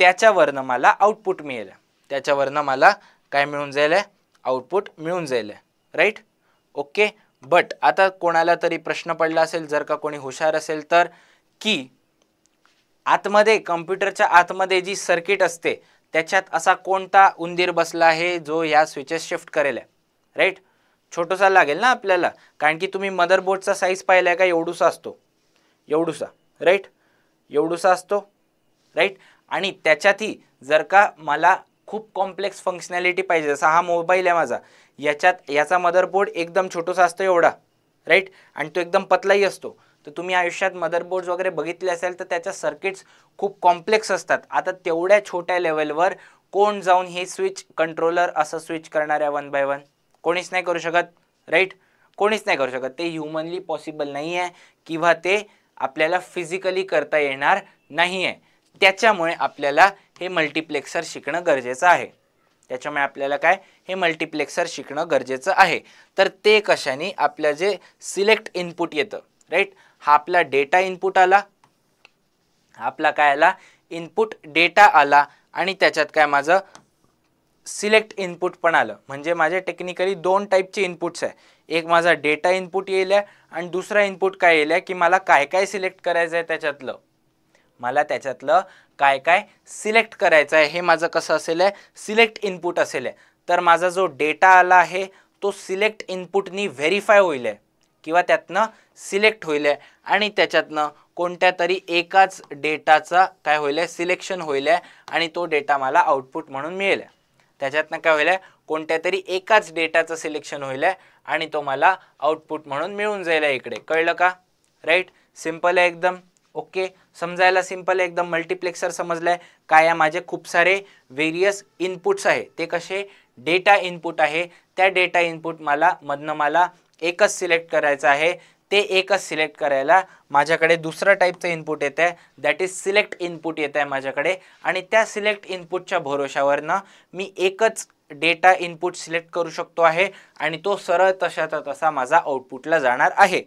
त्याच्यावरनं मला आउटपुट मिळेल, त्याच्यावरनं मला काय मिळून जाईल? आउटपुट मिळून जाईल, राईट. ओके. बट आता कोणाला तरी प्रश्न पडला असेल, जर का कोणी हुशार असेल तर, की आतमध्ये कम्प्युटरच्या आतमध्ये जी सर्किट असते त्याच्यात असा कोणता उंदीर बसला आहे जो या स्विचेस शिफ्ट करेल, राईट. छोटूसा लागेल ना आपल्याला, कारण की तुम्ही मदरबोर्डचा साईज पाहिलाय का? एवढूसा असतो, एवढूसा, राईट, एवढूसा असतो, राईट. आणि त्याच्यातही जर का मला खूप कॉम्प्लेक्स फंक्शनॅलिटी पाहिजे, जसा हा मोबाईल आहे माझा, याचा मदरबोर्ड एकदम छोटूसा असतो एवढा, राईट, आणि तो एकदम पतलाही असतो. तर तुम्ही आयुष्यात मदरबोर्ड्स वगैरे बघितले असेल तर त्याच्या सर्किट्स खूप कॉम्प्लेक्स असतात. आता तेवढ्या छोट्या लेवलवर कोण जाऊन हे स्विच कंट्रोलर असं स्विच करणार आहे 1 बाय 1? कोणीच नाही करू शकत, राईट. कोणीच नाही करू शकत. ते ह्युमनली पॉसिबल नाही आहे किंवा ते आपल्याला फिजिकली करता येणार नाही आहे. त्याच्यामुळे आपल्याला हे मल्टिप्लेक्सर शिकणं गरजेचं आहे. त्याच्यामुळे आपल्याला काय? हे मल्टिप्लेक्सर शिकणं गरजेचं आहे. तर ते कशाने? आपल्या जे सिलेक्ट इनपुट येतं, राईट. हा आपला डेटा इनपुट आला, आपला काय आला? इनपुट डेटा आला, आणि त्याच्यात काय माझं सिलेक्ट इनपुट पण आलं. म्हणजे माझे टेक्निकली 2 टाईपचे इनपुट्स आहे. एक माझा डेटा इनपुट येईल आणि दुसरा इनपुट काय येईल की मला काय काय सिलेक्ट करायचं आहे त्याच्यातलं, मला त्याच्यातलं काय काय सिलेक्ट करायचं आहे हे माझं कसं असेल? सिलेक्ट इनपुट असेल. तर माझा जो डेटा आला आहे तो सिलेक्ट इनपुटनी व्हेरीफाय होईल किंवा त्यातनं सिलेक्ट होईल आणि त्याच्यातनं कोणत्या तरी एकाच डेटाचा काय होईल? सिलेक्शन होईल आणि तो डेटा मला आउटपुट म्हणून मिळेल. त्याच्यातनं काय होईल? कोणत्या तरी एकाच डेटाचं सिलेक्शन होईल आणि तो मला आउटपुट म्हणून मिळून जाईल इकडे. कळलं का? राईट. सिंपल आहे एकदम. ओके, समजायला सिंपल आहे एकदम. मल्टिप्लेक्सर समजलंय काय? या माझे खूप सारे वेरियस इनपुट्स आहे. ते कसे? डेटा इनपुट आहे. त्या डेटा इनपुट मधनं मला एकच सिलेक्ट करायचं आहे. ते एकच सिलेक्ट करायला माझ्याकडे दुसरा टाईपचं इनपुट येत आहे, दॅट इज सिलेक्ट इनपुट येत आहे माझ्याकडे. आणि त्या सिलेक्ट इनपुटच्या भरोशावरनं मी एकच डेटा इनपुट सिलेक्ट करू शकतो आहे आणि तो सरळ तशाचा तसा माझा आउटपुटला जाणार आहे.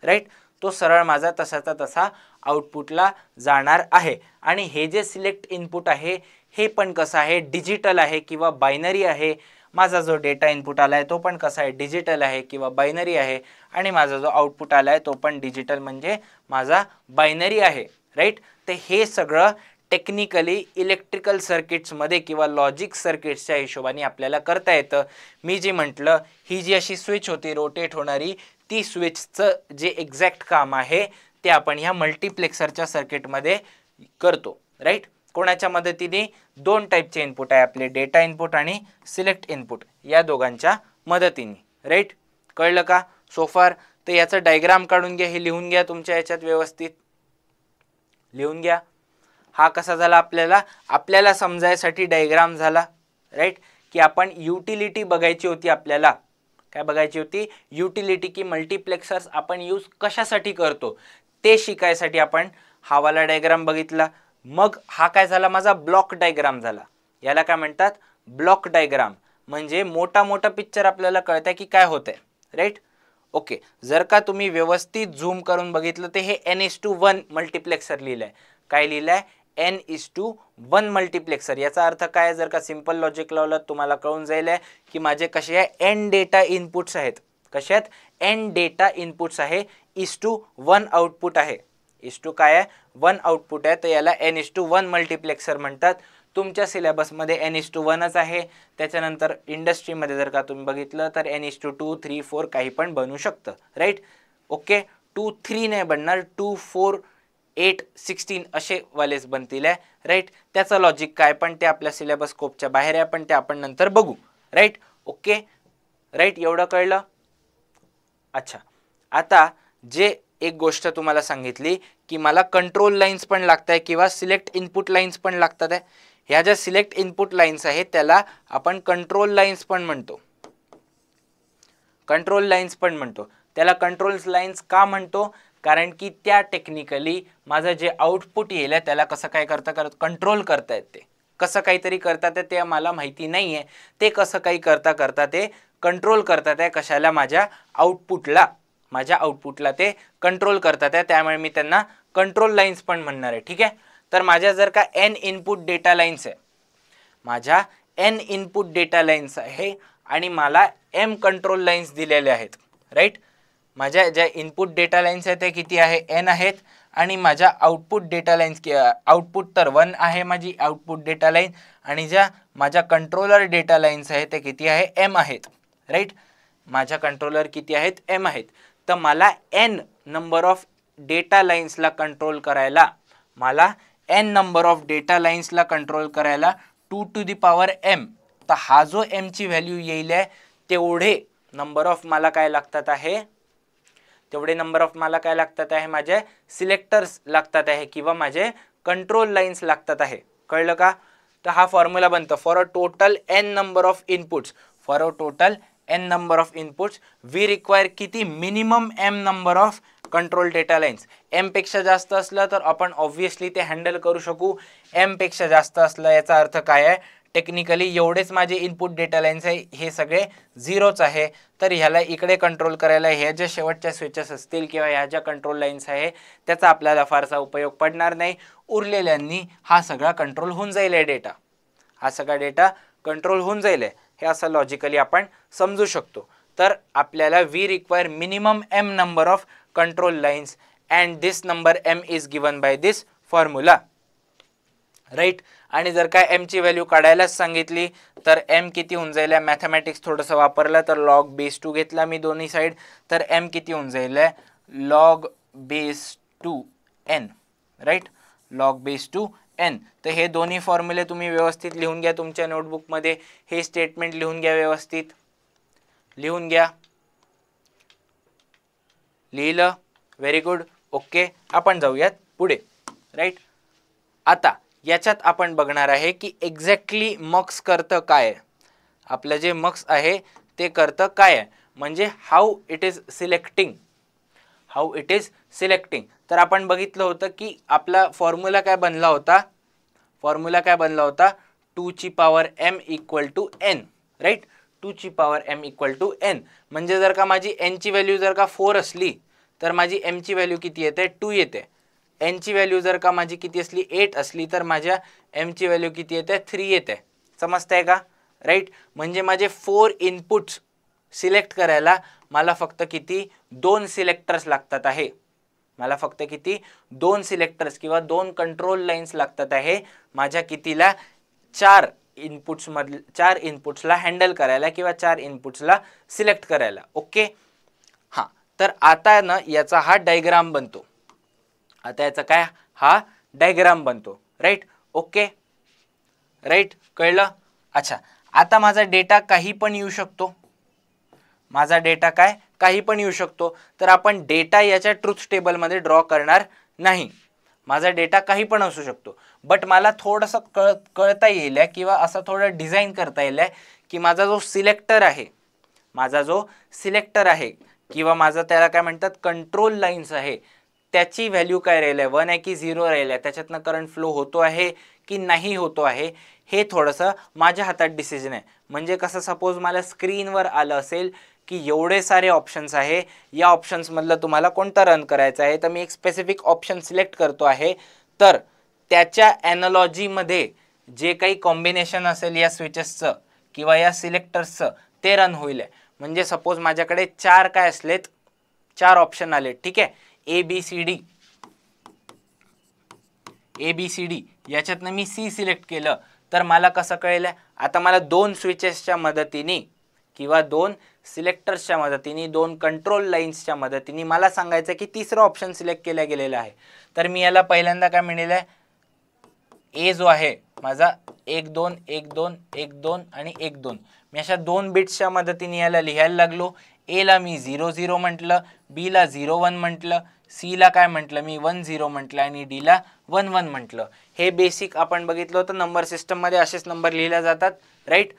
राईट. तो सरळ माझा तसाचा तसा आउटपुटला जाणार आहे. आणि हे जे सिलेक्ट इनपुट आहे हे पण कसं आहे? डिजिटल आहे किंवा बायनरी आहे. माझा जो डेटा इनपुट आला आहे तो पण कसा आहे? डिजिटल आहे किंवा बायनरी आहे. आणि माझा जो आउटपुट आला आहे तो पण डिजिटल म्हणजे माझा बायनरी आहे. राईट. तर हे सगळं टेक्निकली इलेक्ट्रिकल सर्किट्समध्ये किंवा लॉजिक सर्किट्सच्या हिशोबाने आपल्याला करता येतं. मी जी म्हटलं ही जी अशी स्विच होती रोटेट होणारी, ती स्विचचं जे एक्झॅक्ट काम आहे ते आपण ह्या मल्टिप्लेक्सरच्या सर्किटमध्ये करतो. राईट. कोणाच्या मदतीने? 2 टाईपचे इनपुट आहे आपले, डेटा इनपुट आणि सिलेक्ट इनपुट, या दोघांच्या मदतीने. राईट. कळलं का? सो फार तर याचं डायग्राम काढून घ्या, हे लिहून घ्या तुमच्या याच्यात व्यवस्थित लिहून घ्या. हा कसा झाला आपल्याला समजायसाठी डायग्राम झाला, राईट, की आपण युटिलिटी बघायची होती आपल्याला. काय बघायची होती? युटिलिटी, की मल्टिप्लेक्सर्स आपण यूज कशासाठी करतो ते शिकायसाठी आपण हा वाला डायग्राम बघितला. मग हा काय झाला? माझा ब्लॉक डायग्राम झाला. याला काय म्हणतात? Block diagram. म्हणजे मोठा मोठा पिक्चर आपल्याला कळतंय की काय होतंय, राईट. ओके, जर का तुम्ही व्यवस्थित झूम करून बघितलं तर हे n:1 मल्टिप्लेक्सर लिहिलंय. काय लिहिलंय? n:1 multiplexer. याचा अर्थ काय? जर का सिंपल लॉजिक लावलं तुम्हाला कळून जाईल की माझे कसे आहे n डेटा इनपुट्स आहेत. कसे आहेत? n डेटा इनपुट्स आहे, (1) आउटपुट आहे. काय आहे? 1 आउटपुट आहे. तर याला n:1 मल्टिप्लेक्सर म्हणतात. तुमच्या सिलेबसमध्ये n:1च आहे. त्याच्यानंतर इंडस्ट्रीमध्ये जर का तुम्ही बघितलं तर n:2, 3, 4 काही पण बनू शकतं, राईट. ओके, 2, 3 नाही बनणार, 2, 4, 8, 16 असे वालेच बनतील, राईट. त्याचं लॉजिक काय पण ते आपल्या सिलेबस स्कोपच्या बाहेर आहे, पण ते आपण नंतर बघू, राईट. ओके, राईट, एवढं कळलं? अच्छा, आता जे एक गोष्ट तुम्हाला सांगितली की मला कंट्रोल लाईन्स पण लागत आहे किंवा सिलेक्ट इनपुट लाईन्स पण लागतात आहे. ह्या ज्या सिलेक्ट इनपुट लाईन्स आहेत त्याला आपण कंट्रोल लाईन्स पण म्हणतो. कंट्रोल लाईन्स पण म्हणतो. त्याला कंट्रोल लाईन्स का म्हणतो? कारण की त्या टेक्निकली माझं जे आउटपुट येईल त्याला कसं काय कंट्रोल करतायत. ते कसं काहीतरी करतात ते मला माहिती नाही आहे. ते कसं काही करता ते कंट्रोल करतात आहे. कशाला? माझ्या आउटपुटला ते कंट्रोल करतात आहे. त्यामुळे मी त्यांना कंट्रोल लाईन्स पण म्हणणार आहे, ठीक आहे. तर माझ्या जर का n इनपुट डेटा लाईन्स आहे, माझ्या n इनपुट डेटा लाईन्स आहे आणि मला m कंट्रोल लाईन्स दिलेले आहेत, राईट. माझ्या ज्या इनपुट डेटा लाईन्स आहेत ते किती आहे? n आहेत. आणि माझ्या आउटपुट डेटा लाईन्स, आउटपुट तर 1 आहे माझी आउटपुट डेटा लाईन, आणि ज्या माझ्या कंट्रोलर डेटा लाईन्स आहे ते किती आहे? m आहेत, राईट. माझ्या कंट्रोलर किती आहेत? m आहेत. तर मला n नंबर ऑफ डेटा लाईन्सला कंट्रोल करायला, कंट्रोल करायला 2 to the power m. तर हा जो m ची व्हॅल्यू येईल तेवढे नंबर ऑफ मला काय लागतात आहे? माझे सिलेक्टर्स लागतात आहे किंवा माझे कंट्रोल लाईन्स लागतात आहे. कळलं का? तर हा फॉर्म्युला बनतो. For a total n number of inputs, we require किती? Minimum m number of control data lines. m पेक्षा जास्त असलं तर आपण ऑब्व्हियसली ते हँडल करू शकू. m पेक्षा जास्त असलं याचा अर्थ काय आहे? टेक्निकली एवढेच माझे इनपुट डेटा लाईन्स आहे, हे सगळे झिरोच आहे. तर ह्याला इकडे कंट्रोल करायला ह्या ज्या शेवटच्या स्विचेस असतील किंवा ह्या ज्या कंट्रोल लाईन्स आहे त्याचा आपल्याला फारसा उपयोग पडणार नाही. उरलेल्यांनी हा सगळा कंट्रोल होऊन जाईल डेटा. हे असं लॉजिकली आपण समजू शकतो. तर आपल्याला we require minimum m number of control lines and this number m is given by this formula, right. आणि जर काय m ची व्हॅल्यू काढायलाच सांगितली तर m किती होऊन जाईल? मॅथमॅटिक्स थोडंसं वापरलं तर log base 2 घेतला मी दोन्ही साईड, तर m किती होऊन जाईल? log base 2n, right. log base 2n. तर हे दोन्ही फॉर्म्युले तुम्ही व्यवस्थित लिहून घ्या तुमच्या नोटबुकमध्ये. हे स्टेटमेंट लिहून घ्या, व्यवस्थित लिहून घ्या. लिहिलं? Very good. ओके, आपण जाऊयात पुढे, राईट. आता याच्यात आपण बघणार आहे की एक्झॅक्टली मक्स करतं काय? आपलं जे मक्स आहे ते करतं काय? म्हणजे हाऊ इट इज सिलेक्टिंग. तर आपण बघितलं होतं की आपला फॉर्म्युला काय बनला होता? 2m = n, right. 2m = n. म्हणजे जर का माझी n ची व्हॅल्यू जर का 4 असली तर माझी m ची व्हॅल्यू किती येते? 2 येते. n ची व्हॅल्यू जर का माझी किती असली? 8 असली तर माझ्या m ची व्हॅल्यू किती येते? 3 येते. समजतंय का? राईट. म्हणजे माझे 4 इनपुट्स सिलेक्ट करायला मला फक्त किती? 2 सिलेक्टर्स लागतात आहे. मला फक्त किती? 2 सिलेक्टर्स किंवा 2 कंट्रोल लाईन्स लागतात आहे. माझ्या कितीला? 4 इनपुट्सला हँडल करायला किंवा 4 इनपुट्सला सिलेक्ट करायला. ओके, हां. तर आता ना याचा हा डायग्राम बनतो. राईट. Okay, right. कळलं? अच्छा, आता माझा डेटा काही पण येऊ शकतो. माझा डेटा काय? काही पण येऊ शकतो, तर आपण डेटा याच्या ट्रुथ टेबलमध्ये ड्रॉ करणार नाही. माझा डेटा काही पण असू शकतो, बट मला थोडंसं कळता येईल किंवा असं थोडं डिझाईन करता येईल की माझा जो सिलेक्टर आहे किंवा माझा त्याला काय म्हणतात कंट्रोल लाईन्स आहे, त्याची व्हॅल्यू काय राहील आहे, 1 आहे की 0 राहील आहे, त्याच्यातनं करंट फ्लो होतो आहे की नाही होतो आहे, हे थोडंसं माझ्या हातात डिसिजन आहे. म्हणजे कसं, सपोज मला स्क्रीनवर आलं असेल की एवढे सारे ऑप्शन्स आहे, या ऑप्शन्समधलं तुम्हाला कोणता रन करायचा आहे, तर मी एक स्पेसिफिक ऑप्शन सिलेक्ट करतो आहे, तर त्याच्या ॲनालॉजीमध्ये जे काही कॉम्बिनेशन असेल या स्विचेसचं किंवा या सिलेक्टर्सचं ते रन होईल. म्हणजे सपोज माझ्याकडे 4 काय असलेत, 4 ऑप्शन आले, ठीक आहे, ए बी सी डी, याच्यातनं मी सी सिलेक्ट केलं, तर मला कसं कळेल, आता मला 2 स्विचेसच्या मदतीने किंवा 2 सिलेक्टर्सच्या मदतीने, 2 कंट्रोल लाईन्सच्या मदतीने मला सांगायचं की तिसरं ऑप्शन सिलेक्ट केला गेलेला आहे. तर मी याला पहिल्यांदा काय म्हणेल आहे, ए जो आहे माझा 1 2 1 2 1 2 आणि 1 2, मी अशा 2 बिट्सच्या मदतीने याला लिहायला लागलो. ए ला मी 0 0 म्हटलं, बी ला 0 1 म्हटलं, सी ला काय म्हटलं मी 1 0 म्हटलं आणि डी ला 1 1 म्हटलं. हे बेसिक आपण बघितलं होतं, नंबर सिस्टममध्ये असेच नंबर लिहिले जातात, राईट.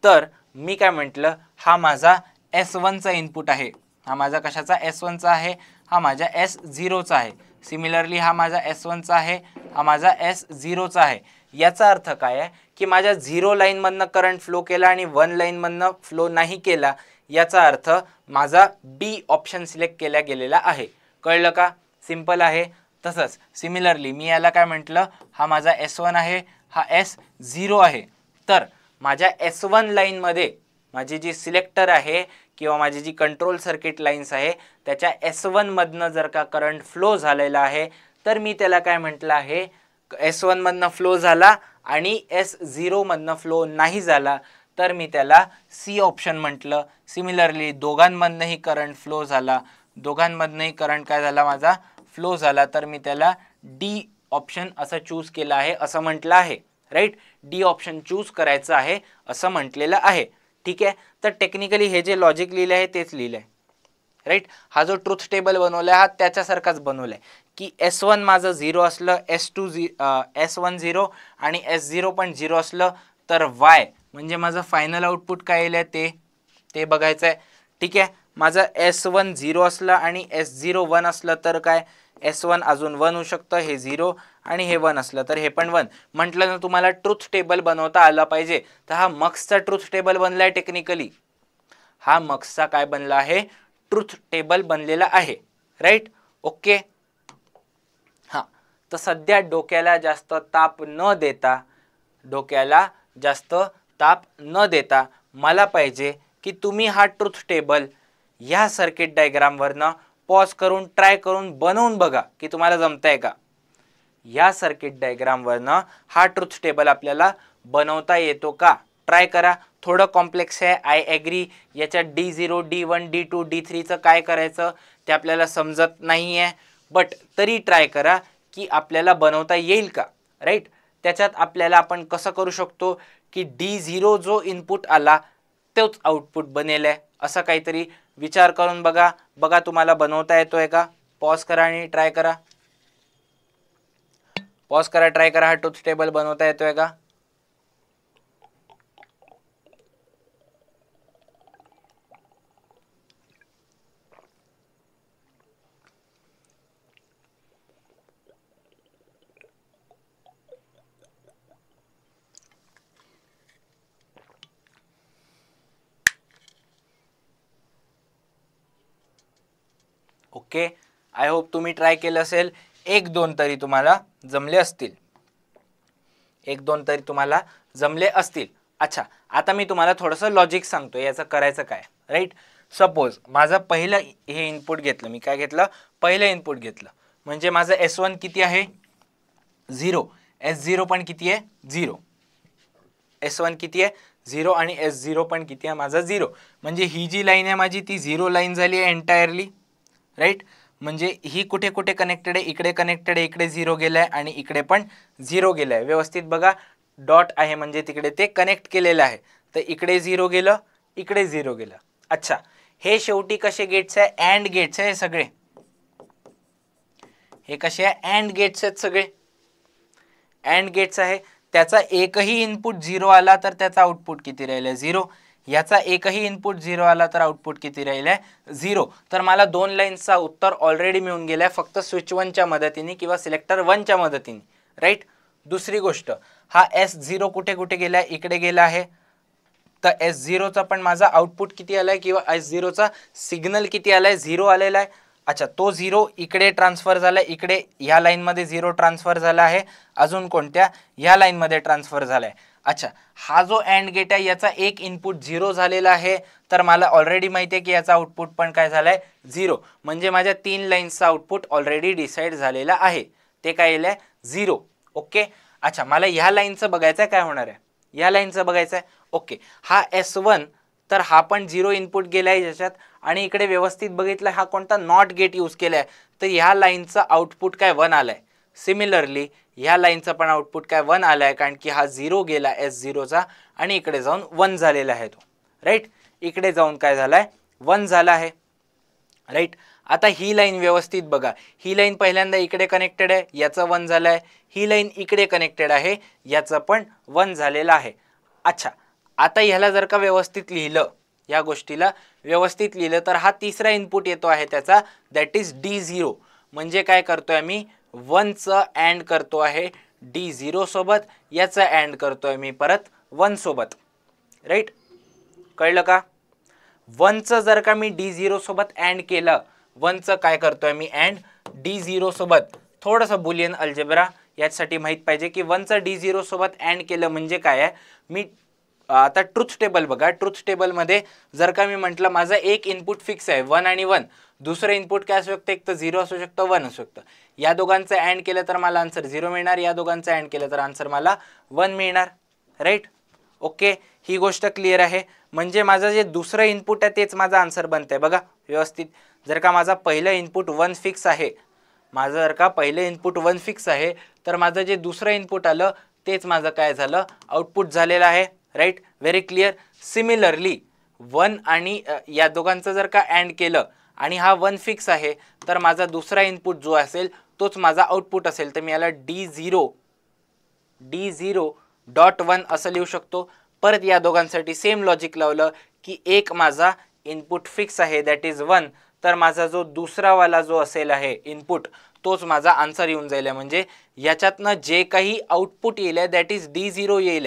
तर मी काय म्हटलं, हा माझा S1चा इनपुट आहे, हा माझा कशाचा S1चा आहे, हा माझ्या S0चा आहे. सिमिलरली हा माझा S1चा आहे, हा माझा S0चा आहे. याचा अर्थ काय आहे की माझ्या 0 लाईनमधनं करंट फ्लो केला आणि 1 लाईनमधनं फ्लो नाही केला, याचा अर्थ माझा बी ऑप्शन सिलेक्ट केला गेलेला आहे. कळलं का? सिंपल आहे. तसंच सिमिलरली मी याला काय म्हटलं, हा माझा S1 आहे, हा S0 आहे. तर माझ्या S1 लाईनमध्ये माझी जी सिलेक्टर आहे किंवा माझी जी कंट्रोल सर्किट लाईन्स आहे, त्याच्या S1 मधनं जर का करंट फ्लो झालेला आहे, तर मी त्याला काय म्हटलं आहे, S1 मधनं फ्लो झाला आणि S0 मधनं फ्लो नाही झाला, तर मी त्याला सी ऑप्शन म्हटलं. सिमिलरली दोघांमधनंही करंट फ्लो झाला, दोघांमधनंही करंट काय झाला माझा फ्लो झाला, तर मी त्याला डी ऑप्शन असं चूज केलं आहे, असं म्हटलं आहे, राईट. डी ऑप्शन चूज करायचं आहे असं म्हटलेलं आहे, ठीक आहे. तर टेक्निकली हे जे लॉजिक लिहिलं आहे तेच लिहिलं आहे, राईट. हा जो ट्रुथ टेबल बनवला आहे हा त्याच्यासारखाच बनवला आहे की S1 माझं 0 असलं, S1 0 आणि S0 पण 0 असलं, तर Y म्हणजे माझं फायनल आउटपुट काय येईल ते बघायचं आहे, ठीक आहे. माझं S1 0 असलं आणि S0 1 असलं तर काय, S1 अजून 1 होऊ शकतं, हे 0 आणि हे 1 असलं तर हे पण 1. म्हटलं ना तुम्हाला ट्रुथ टेबल बनवता आला पाहिजे, तर हा मक्सचा ट्रुथ टेबल बनला आहे. टेक्निकली हा मक्सचा काय बनला आहे, ट्रुथ टेबल बनलेला आहे, राईट. ओके. हां, तर सध्या डोक्याला जास्त ताप न देता मला पाहिजे की तुम्ही हा ट्रुथ टेबल ह्या सर्किट डायग्रामवरनं पॉज करून ट्राय करून बनवून बघा की तुम्हाला जमतंय का. या सर्किट डायग्रामवरनं हा ट्रुथ टेबल आपल्याला बनवता येतो का, ट्राय करा. थोडं कॉम्प्लेक्स आहे, आय ॲग्री. याच्यात D0 D1 D2 D3चं काय करायचं ते आपल्याला समजत नाही आहे, बट तरी ट्राय करा की आपल्याला बनवता येईल का, राईट. त्याच्यात आपल्याला आपण कसं करू शकतो की D0 जो इनपुट आला तोच आउटपुट बनेल आहे, असं काहीतरी विचार करून बघा तुम्हाला बनवता येतोय का. पॉज करा आणि ट्राय करा. ट्राय करा, हा ट्रुथ टेबल बनवता येतोय का. ओके, आय होप तुम्ही ट्राय केलं असेल, 1-2 तरी तुम्हाला जमले असतील. अच्छा, आता मी तुम्हाला थोडंसं लॉजिक सांगतो याचं करायचं काय, राईट. सपोज माझं पहिलं हे इनपुट घेतलं, मी काय घेतलं, पहिलं इनपुट घेतलं, म्हणजे माझं S1 किती आहे 0, S0 पण किती आहे 0, S1 किती आहे 0 आणि S0 पण किती आहे माझा 0. म्हणजे ही जी लाईन आहे माझी ती 0 लाईन झाली आहे एंटायरली, राईट. म्हणजे ही कुठे कुठे कनेक्टेड आहे, इकडे कनेक्टेड आहे, इकडे 0 गेलं आहे आणि इकडे पण 0 गेलं आहे. व्यवस्थित बघा, डॉट आहे म्हणजे तिकडे ते कनेक्ट केलेलं आहे, तर इकडे 0 गेलं, इकडे 0 गेलं. अच्छा, हे शेवटी कसे गेट्स आहे, अँड गेट्स आहे सगळे, हे कसे आहे, अँड गेट्स आहेत सगळे, अँड गेट्स आहे. त्याचा एकही इनपुट 0 आला तर त्याचा आउटपुट किती राहिलं, 0. याचा एकही इनपुट 0 आला तर आउटपुट किती राहिलंय, 0. तर मला 2 लाईन्सचा उत्तर ऑलरेडी मिळून गेलाय फक्त स्विच 1च्या मदतीने किंवा सिलेक्टर 1च्या मदतीने, राईट. दुसरी गोष्ट, हा S0 कुठे कुठे गेलाय, इकडे गेला आहे. तर S0चा पण माझा आउटपुट किती आलाय किंवा S0चा सिग्नल किती आलाय, 0 आलेला आहे. अच्छा, तो 0 इकडे ट्रान्सफर झाला, इकडे ह्या लाईनमध्ये 0 ट्रान्सफर झाला आहे, अजून कोणत्या, ह्या लाईनमध्ये ट्रान्सफर झालाय. अच्छा, हा जो अँड गेट आहे याचा एक इनपुट 0 झालेला आहे, तर मला ऑलरेडी माहिती आहे की याचा आउटपुट पण काय झालाय, 0. म्हणजे माझ्या 3 लाईन्सचा आउटपुट ऑलरेडी डिसाईड झालेला आहे, ते काय येईल, 0. ओके. अच्छा, मला ह्या लाईनचं बघायचं आहे काय होणार आहे, ह्या लाईनचं बघायचं आहे. ओके, हा S1 तर हा पण 0 इनपुट गेलाय याच्यात, आणि इकडे व्यवस्थित बघितलं हा कोणता नॉट गेट यूज केलाय, तर ह्या लाईनचा आउटपुट काय 1 आलाय. सिमिलरली ह्या लाईनचा पण आउटपुट काय 1 आलाय, कारण की हा 0 गेला S0चा आणि इकडे जाऊन 1 झालेला आहे तो, राईट. इकडे जाऊन काय झालाय, 1 झाला आहे, राईट. आता ही लाईन व्यवस्थित बघा, ही लाईन पहिल्यांदा इकडे कनेक्टेड आहे, याचं 1 झालंय. ही लाईन इकडे कनेक्टेड आहे, याचं पण 1 झालेलं आहे. अच्छा, आता ह्याला जर का व्यवस्थित लिहिलं, या गोष्टीला व्यवस्थित लिहिलं तर हा तिसरा इनपुट येतो आहे त्याचा, दॅट इज D0. म्हणजे काय करतोय मी, 1चं अँड करतो आहे D0 सोबत, याचं अँड करतोय मी परत 1 सोबत, राईट. कळलं का. 1चं जर का मी D0 सोबत अँड केलं, 1चं काय करतोय मी अँड D0 सोबत, थोडंसं बुलियन अल्जेब्रा यासाठी माहित पाहिजे की 1चं D0 सोबत अँड केलं म्हणजे काय आहे. मी आता ट्रुथ टेबल बघा, ट्रुथ टेबलमध्ये जर का मी म्हटलं माझं एक इनपुट फिक्स आहे 1 आणि 1, दुसरं इनपुट काय असू शकतं, एक तर 0 असू शकतं, 1 असू शकतं. या दोघांचं अँड केलं तर मला आन्सर 0 मिळणार, या दोघांचं अँड केलं तर आन्सर मला 1 मिळणार, राईट. ओके, ही गोष्ट क्लिअर आहे. म्हणजे माझं जे दुसरं इनपुट आहे तेच माझा आन्सर बनतंय बघा व्यवस्थित. जर का माझा पहिलं इनपुट 1 फिक्स आहे, माझं जर का पहिलं इनपुट 1 फिक्स आहे, तर माझं जे दुसरं इनपुट आलं तेच माझं काय झालं, आउटपुट झालेलं आहे, राईट. Very clear. सिमिलरली 1 आणि या दोघांचं जर का अँड केलं आणि हा 1 फिक्स आहे, तर माझा दुसरा इनपुट जो असेल तोच माझा आउटपुट असेल, तर मी याला D0.1 असं लिहू शकतो. परत या दोघांसाठी सेम लॉजिक लावलं की एक माझा इनपुट फिक्स आहे दॅट इज 1, तर माझा जो दुसरावाला जो असेल आहे इनपुट तोच माझा आन्सर येऊन जाईल. म्हणजे याच्यातनं जे काही आउटपुट येईल दॅट इज D0 येईल,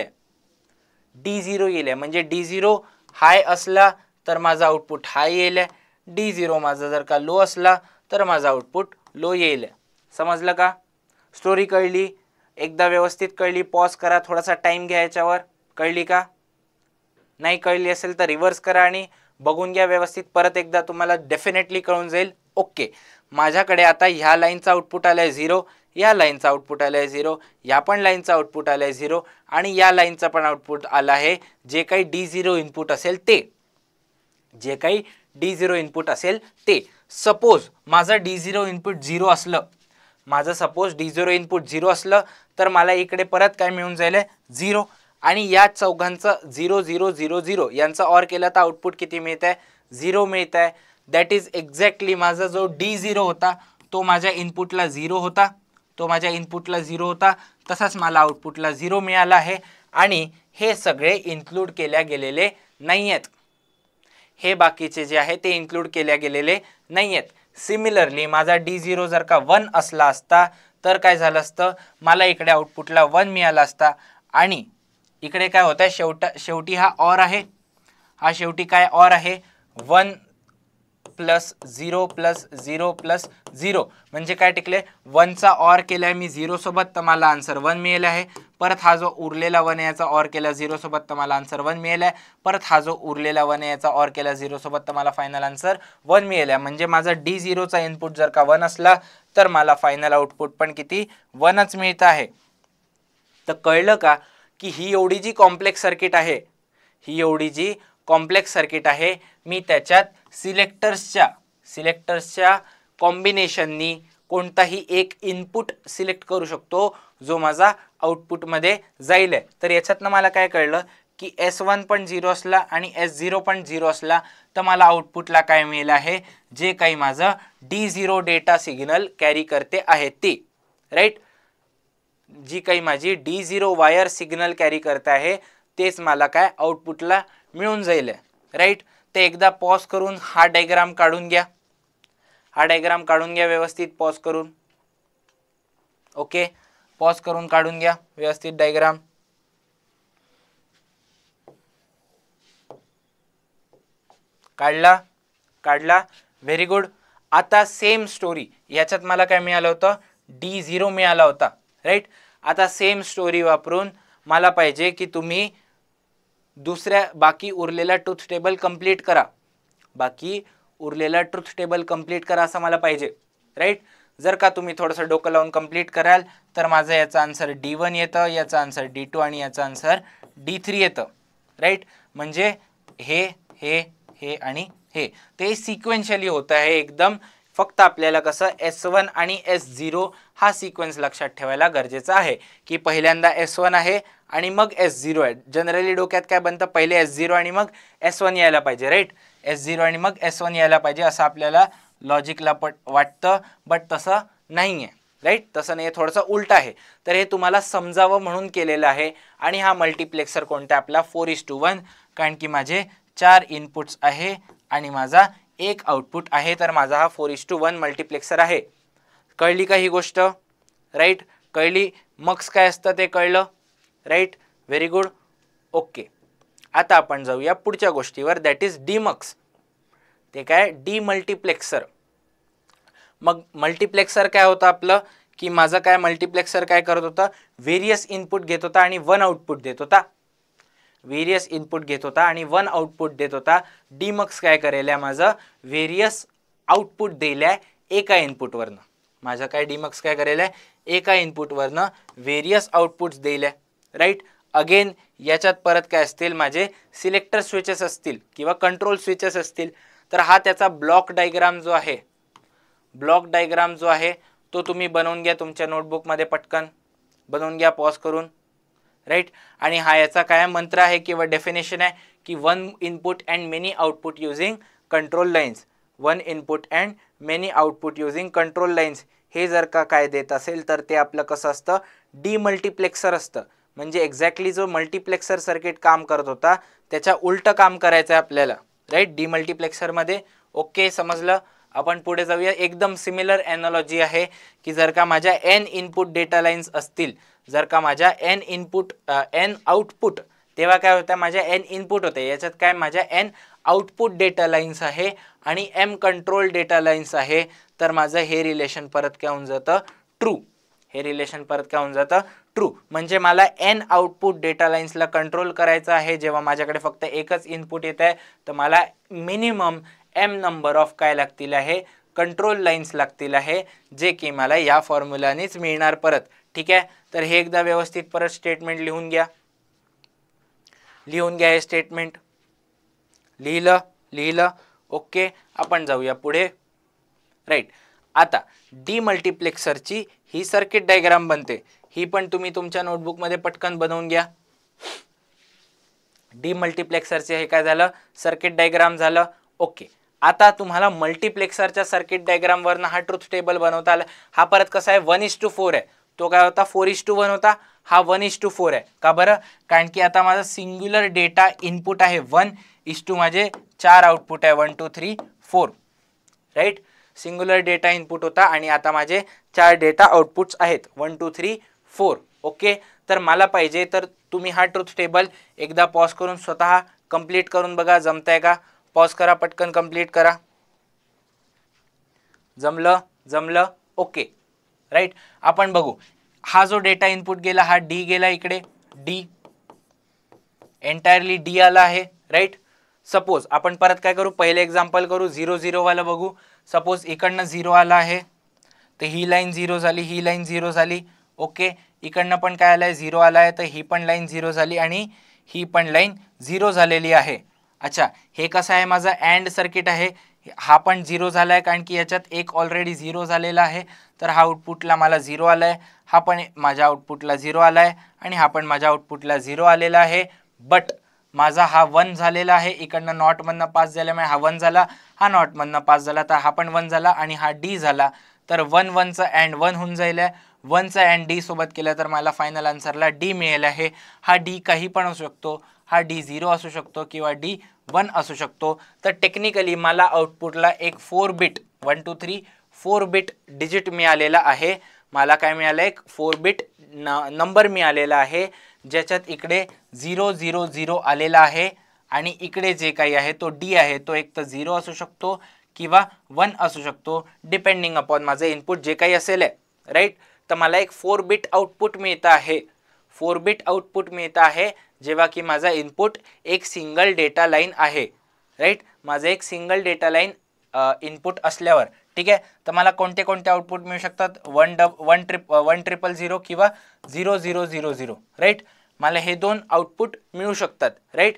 D0 येईल. म्हणजे D0 हाय असला तर माझा आउटपुट हाय येईल, D0 माझा जर का लो असला तर माझा आउटपुट लो येईल. समजलं का. स्टोरी कळली, एकदा व्यवस्थित कळली, पॉज करा, थोडासा टाइम घ्या याच्यावर. कळली का. नाही कळली असेल तर रिव्हर्स करा आणि बघून घ्या व्यवस्थित, परत एकदा तुम्हाला डेफिनेटली कळून जाईल. ओके, माझ्याकडे आता ह्या लाईनचा आउटपुट आलाय 0, या लाईनचा आउटपुट आलाय 0, या पण लाईनचा आउटपुट आलाय 0, आणि या लाईनचा पण आउटपुट आला आहे. जे काही D0 इनपुट असेल ते, जे काही D0 इनपुट असेल ते. सपोज माझं D0 इनपुट 0 असलं, माझं सपोज D0 इनपुट 0 असलं, तर मला इकडे परत काय मिळून जाईल, 0. आणि या चौघांचं 0 0 0 0 यांचा ऑर केला तर आउटपुट किती मिळत आहे, 0 मिळत आहे. दॅट इज एक्झॅक्टली माझा जो D0 होता तो माझ्या इनपुटला 0 होता, तो माझ्या इनपुटला 0 होता, तसाच मला आउटपुटला 0 मिळाला आहे. आणि हे सगळे इन्क्लूड केल्या गेलेले नाही आहेत, हे बाकीचे जे आहे ते इन्क्लूड केल्या गेलेले नाही आहेत. सिमिलरली माझा D0 जर का 1 असला असता तर काय झालं असतं, मला इकडे आउटपुटला 1 मिळाला असता. आणि इकडे काय होत आहे, शेवटी हा ऑर आहे, हा शेवटी काय ऑर आहे, 1 प्लस 0 प्लस 0 प्लस 0. म्हणजे काय टिकले, 1चा ऑर केलाय मी 0 सोबत तर मला आन्सर 1 मिळाला आहे. परत हा जो उरलेला 1 याचा ऑर केला 0 सोबत तर मला आन्सर 1 मिळाला आहे. परत हा जो उरलेला 1 याचा ऑर केला 0 सोबत तर मला फायनल आन्सर 1 मिळाला आहे. म्हणजे माझा D0चा इनपुट जर का 1 असला तर मला फायनल आउटपुट पण किती, 1च मिळत आहे. तर कळलं का की ही एवढी जी कॉम्प्लेक्स सर्किट आहे, ही एवढी जी कॉम्प्लेक्स सर्किट आहे, मी त्याच्यात सिलेक्टर्सच्या कॉम्बिनेशननी कोणताही एक इनपुट सिलेक्ट करू शकतो जो माझा आउटपुटमध्ये जाईल. तर याच्यातनं मला काय कळलं की S1 पण 0 असला आणि S0 पण 0 असला तर मला आउटपुटला काय मिळेल आहे, जे काही माझं D0 डेटा सिग्नल कॅरी करते आहे ते, राईट. जी काही माझी D0 वायर सिग्नल कॅरी करते आहे तेच मला काय आउटपुटला मिळून जाईल, राईट. ते एकदा पॉज करून हा डायग्राम काढून घ्या, हा डायग्राम काढून घ्या व्यवस्थित पॉज करून. ओके, पॉज करून काढून घ्या व्यवस्थित डायग्राम. काढला, व्हेरी गुड. आता सेम स्टोरी, याच्यात मला काय मिळालं होतं, D0 मिळाला होता, राईट. आता सेम स्टोरी वापरून मला पाहिजे की तुम्ही दुसऱ्या बाकी उरलेला ट्रुथ टेबल कंप्लीट करा, बाकी उरलेला ट्रुथ टेबल कंप्लीट करा असं मला पाहिजे, राईट. जर का तुम्ही थोडंसं डोकं लावून कंप्लीट कराल तर माझं याचा आन्सर D1 येतं, याचा आन्सर D2 आणि याचा आन्सर D3 येतं, राईट. म्हणजे हे हे हे आणि हे ते सिक्वेन्शियली होत आहे एकदम. फक्त आपल्याला कसं S1 आणि S0 हा सिक्वेन्स लक्षात ठेवायला गरजेचा आहे की पहिल्यांदा S1 आहे आणि मग S0 आहे. जनरली डोक्यात काय बनतं, पहिले S0 आणि मग S1 यायला पाहिजे, राईट. S0 आणि मग S1 यायला पाहिजे असं आपल्याला लॉजिकला वाटतं, बट तसं नाही आहे, राईट. तसं नाही, थोडंसं उलट आहे. तर हे तुम्हाला समजावं म्हणून केलेलं आहे. आणि हा मल्टिप्लेक्सर कोणता आपला 4:1, कारण की माझे 4 इनपुट्स आहे आणि माझा एक आउटपुट आहे, तर माझा हा 4:1 मल्टिप्लेक्सर आहे. कळली का ही गोष्ट, राईट. कळली. मक्स काय असतं ते कळलं, राईट. Very good. ओके, आता आपण जाऊया पुढच्या गोष्टीवर, दॅट इज डीमक्स. ते काय, डीमल्टिप्लेक्सर. मग मल्टिप्लेक्सर काय होतं आपलं, की माझं काय मल्टिप्लेक्सर काय करत होता, व्हेरियस इनपुट घेत होता आणि 1 आउटपुट देत होता, व्हेरियस इनपुट घेत होता आणि 1 आउटपुट देत होता. डीमक्स काय करेल, माझं व्हेरियस आउटपुट दिल्या एका इनपुटवरनं. माझं काय डीमक्स काय करेल, एका इनपुटवरनं व्हेरियस आउटपुट्स दिल्या, राईट. अगेन याच्यात परत काय असतील, माझे सिलेक्टर स्विचेस असतील किंवा कंट्रोल स्विचेस असतील. तर हा त्याचा ब्लॉक डायग्राम जो आहे, ब्लॉक डायग्राम जो आहे तो तुम्ही बनवून घ्या तुमच्या नोटबुकमध्ये, पटकन बनवून घ्या पॉज करून, राईट. आणि हा याचा काय मंत्र आहे किंवा डेफिनेशन आहे की 1 input and many output using control lines, 1 input and many output using control lines. हे जर का काय देत असेल तर ते आपलं कसं असतं, डीमल्टिप्लेक्सर असतं. म्हणजे एक्झॅक्टली जो मल्टिप्लेक्सर सर्किट काम करत होता त्याच्या उलटं काम करायचं आहे आपल्याला, राईट, डीमल्टिप्लेक्सरमध्ये. ओके, समजलं. आपण पुढे जाऊया. एकदम सिमिलर एनॉलॉजी आहे की जर का माझ्या n इनपुट डेटा लाईन्स असतील, जर का माझ्या n इनपुट n आउटपुट, तेव्हा काय होतं, माझ्या n इनपुट होते, याच्यात काय माझ्या n आउटपुट डेटा लाईन्स आहे आणि m कंट्रोल डेटा लाईन्स आहे. तर माझं हे रिलेशन परत काय होऊन जातं, ट्रू. हे रिलेशन परत काय होऊन जातं, ट्रू. म्हणजे मला n आउटपुट डेटा लाईन्सला कंट्रोल करायचं आहे जेव्हा माझ्याकडे फक्त एकच इनपुट येत आहे, तर मला मिनिमम m नंबर ऑफ काय लागतील आहे, कंट्रोल लाईन्स लागतील आहे, जे की मला या फॉर्म्युलानेच मिळणार परत, ठीक आहे. तर हे एकदा व्यवस्थित परत स्टेटमेंट लिहून घ्या, लिहून घ्या हे स्टेटमेंट. लिहिलं. ओके, आपण जाऊया पुढे, राईट. आता डीमल्टिप्लेक्सरची ही सर्किट डायग्राम बनते, ही पण तुम्ही तुमच्या नोटबुकमध्ये पटकन बनवून घ्या. डीमल्टिप्लेक्सरचे हे काय झालं, सर्किट डायग्राम झालं. ओके, आता तुम्हाला मल्टिप्लेक्सरच्या सर्किट डायग्राम वरनं हा ट्रुथ टेबल बनवता आला. हा परत कसा आहे, 1:4 आहे. तो काय होता, 4:1 होता, हा 1:4 आहे. का बरं, कारण की आता माझा सिंग्युलर डेटा इनपुट आहे 1:, माझे 4 आउटपुट आहे 1 2 3 4, राईट. सिंग्युलर डेटा इनपुट होता आणि आता माझे 4 डेटा आउटपुट्स आहेत 1 2 3 4. ओके, तर मला पाहिजे तर तुम्ही हा ट्रुथ टेबल एकदा पॉज करून स्वतः कंप्लीट करून बघा, जमतंय का. पॉज करा, पटकन कंप्लीट करा. जमलं. Okay, right. आपण बघू, हा जो डेटा इनपुट गेला, हा डी गेला इकडे, डी एंटायरली डी आला आहे, राईट. सपोज आपण परत काय करू, पहिले एक्झाम्पल करू, 0 0 वाला बघू. सपोज इकडनं 0 आला आहे, तर ही लाईन 0 झाली, ही लाईन 0 झाली. ओके, इकडनं पण काय आलं आहे, 0 आला आहे, तर ही पण लाईन 0 झाली आणि ही पण लाईन 0 झालेली आहे. अच्छा, हे कसं आहे, माझं अँड सर्किट आहे. हा पण 0 झाला आहे कारण की याच्यात एक ऑलरेडी 0 झालेला आहे, तर हा आउटपुटला मला 0 आला आहे, हा पण माझ्या आउटपुटला 0 आला आहे आणि हा पण माझ्या आउटपुटला 0 आलेला आहे. बट माझा हा 1 झालेला आहे, इकडनं नॉट मधनं पास झाल्यामुळे हा 1 झाला, हा नॉट मधनं पास झाला तर हा पण 1 झाला आणि हा डी झाला. तर 1 1 चा अँड 1 होऊन जाईल. 1 चा अँड डी सोबत केलं तर मला फायनल आन्सरला डी मिळेल आहे. हा डी काही पण असू शकतो, हा डी 0 असू शकतो किंवा डी 1 असू शकतो. तर टेक्निकली मला आउटपुटला एक 4 बिट 1 2 3 4 बिट डिजिट मिळालेला आहे. मला काय मिळालं, एक 4 बिट नंबर मिळालेला आहे, ज्याच्यात इकडे 0 0 0 आलेला आहे आणि इकडे जे काही आहे तो डी आहे तो एक तर 0 असू शकतो किंवा 1 असू शकतो, डिपेंडिंग अपॉन माझं इनपुट जे काही असेल आहे, राईट. तर मला एक 4 बिट आउटपुट मिळतं आहे, 4 बिट आउटपुट मिळतं आहे जेव्हा की माझा इनपुट एक सिंगल डेटा लाईन आहे, राईट. माझं एक सिंगल डेटा लाईन इनपुट असल्यावर, ठीक आहे. तर मला कोणते कोणते आउटपुट मिळू शकतात, 1 0 किंवा 0 0 0 0, राईट. मला हे दोन आउटपुट मिळू शकतात, राईट.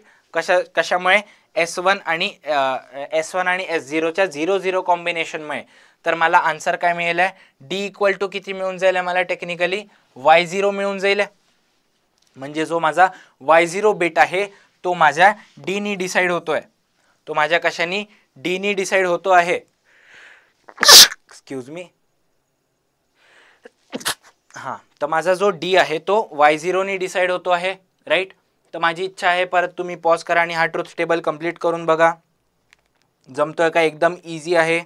कशामुळे, S1 आणि S0च्या 0 0 कॉम्बिनेशनमुळे. तर मला आन्सर काय मिळेल आहे, डी इक्वल टू किती मिळून जाईल मला टेक्निकली, Y0 मिळून जाईल. म्हणजे जो माझा Y0 बिट आहे तो माझ्या डी नी डिसाइड होतोय, तो माझ्या कशानी, डी नी डिसाइड होतो आहे. Excuse me. हां, तर माझा जो डी आहे तो Y0 नी डिसाइड होतो आहे, राईट. तर माझी इच्छा आहे, परत तुम्ही पॉज करा आणि हा ट्रुथ टेबल कंप्लीट करून बघा, जमतोय का. एकदम इझी आहे,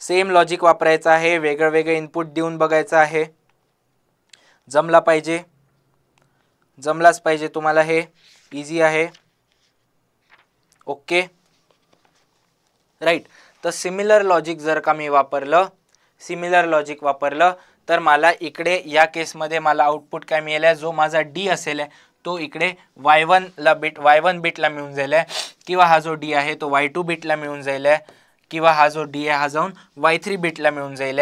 सेम लॉजिक वापरायचं आहे, वेगळं वेगळं इनपुट देऊन बघायचं आहे. जमला पाहिजे, जमलाच पाहिजे तुम्हाला, हे इझी आहे. Okay, right. तर सिमिलर लॉजिक जर का मी वापरलं, सिमिलर लॉजिक वापरलं तर मला इकडे या केसमध्ये मला आउटपुट काय मिळेल, जो माझा डी असेल तो इकडे Y1 बिटला मिळून जाईल, किंवा हा जो डी आहे तो Y2 बिटला मिळून जाईल, किंवा हा जो डी आहे हा जाऊन Y3 बिटला मिळून जाईल,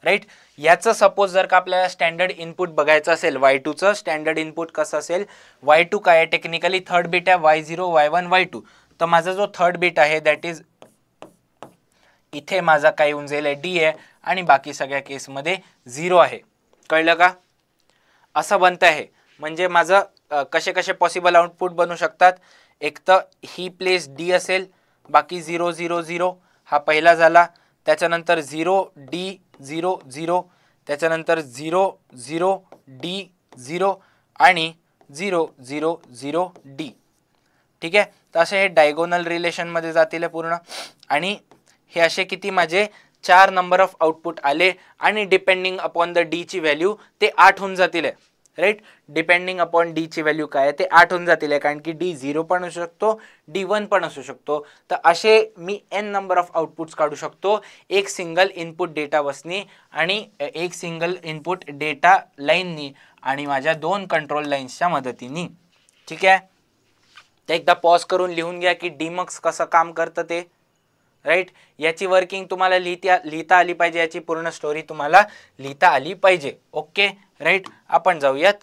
राईट. याचं सपोज जर का आपल्याला स्टँडर्ड इनपुट बघायचं असेल, Y2चं स्टँडर्ड इनपुट कसं असेल, Y2 काय आहे टेक्निकली, थर्ड बिट आहे Y0 Y1 Y2. तर माझा जो थर्ड बिट आहे दॅट इज इथे माझा काय होऊन जाईल, डी आहे आणि बाकी सगळ्या केसमध्ये 0 आहे. कळलं का, असं बनतं आहे. म्हणजे माझं कसे कसे पॉसिबल आउटपुट बनू शकतात, एक तर ही प्लेस डी असेल, बाकी 0 0 0 हा पहिला झाला, त्याच्यानंतर 0 डी 0 0, त्याच्यानंतर 0 0 डी 0 आणि 0 0 0 डी, ठीक आहे. तर असे हे डायगोनल रिलेशनमध्ये जातील पूर्ण, आणि हे असे किती माझे 4 नंबर ऑफ आउटपुट आले, आणि डिपेंडिंग अपॉन द डी ची व्हॅल्यू ते 8 होऊन जातील, राईट. डिपेंडिंग अपॉन डी ची व्हॅल्यू काय आहे ते 8 होऊन जातील, कारण की डी 0 पण असू शकतो, डी 1 पण असू शकतो. तर असे मी n नंबर ऑफ आउटपुट्स काढू शकतो एक सिंगल इनपुट डेटा बसनी आणि एक सिंगल इनपुट डेटा लाईननी आणि माझ्या 2 कंट्रोल लाईन्सच्या मदतीने, ठीक आहे. तर एकदा पॉज करून लिहून घ्या की डीमक्स कसं काम करतं ते, राईट. याची वर्किंग तुम्हाला लिहिता आली पाहिजे, याची पूर्ण स्टोरी तुम्हाला लिहिता आली पाहिजे. Okay, right. आपण जाऊयात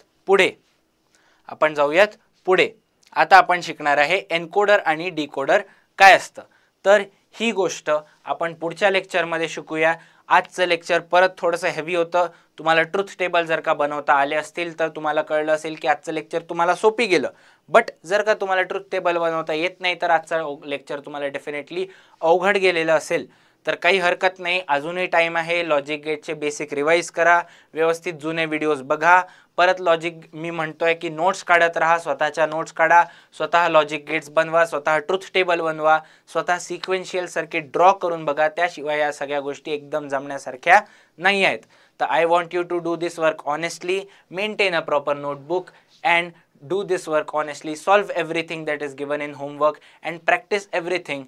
पुढे. आता आपण शिकणार आहे एन्कोडर आणि डिकोडर काय असतं. तर ही गोष्ट आपण पुढच्या लेक्चरमध्ये शिकूया. आजचं लेक्चर परत थोडंसं हेवी होतं. तुम्हाला ट्रुथ टेबल जर का बनवता आले असतील तर तुम्हाला कळलं असेल की आजचं लेक्चर तुम्हाला सोपी गेलं. बट जर का तुम्हाला ट्रुथ टेबल बनवता येत नाही तर आजचं लेक्चर तुम्हाला डेफिनेटली अवघड गेलेलं असेल. तर काही हरकत नाही, अजूनही टाईम आहे. लॉजिक गेटचे बेसिक रिवाईज करा, व्यवस्थित जुने व्हिडिओज बघा. परत लॉजिक मी म्हणतोय की नोट्स काढत राहा, स्वतःच्या नोट्स काढा, स्वतः लॉजिक गेट्स बनवा, स्वतः ट्रुथ टेबल बनवा, स्वतः सिक्वेन्शियल सर्किट ड्रॉ करून बघा. त्याशिवाय या सगळ्या गोष्टी एकदम जमण्यासारख्या नाही आहेत. तर I want you to do this work honestly, maintain a proper notebook and do this work honestly, solve everything that is given in homework and practice everything,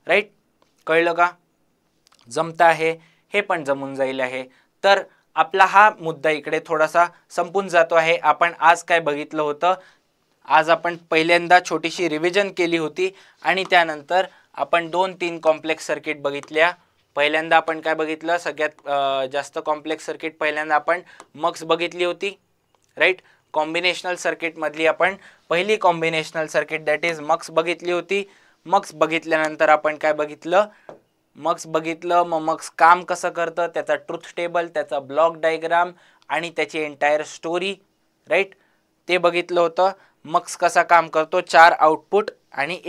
right. कळलं का, जमता आहे, हे पण जमून जाईल आहे. तर आपला हा मुद्दा इकडे थोडासा संपून जातो आहे. आपण आज काय बघितलं होतं, आज आपण पहिल्यांदा छोटीशी रिव्हिजन केली होती आणि त्यानंतर आपण 2-3 कॉम्प्लेक्स सर्किट बघितल्या. पहिल्यांदा आपण काय बघितलं, सगळ्यात जास्त कॉम्प्लेक्स सर्किट पहिल्यांदा आपण मक्स बघितली होती, राईट. कॉम्बिनेशनल सर्किट मधली आपण पहिली कॉम्बिनेशनल सर्किट दॅट इज मक्स बघितली होती. मक्स बघितल्यानंतर आपण काय बघितलं, मक्स बघितलं, मग मक्स काम कसं करतं, त्याचा ट्रुथ टेबल, त्याचा ब्लॉक डायग्राम आणि त्याची एंटायर स्टोरी, राईट, ते बघितलं होतं. मक्स कसा काम करतो, 4 आउटपुट आणि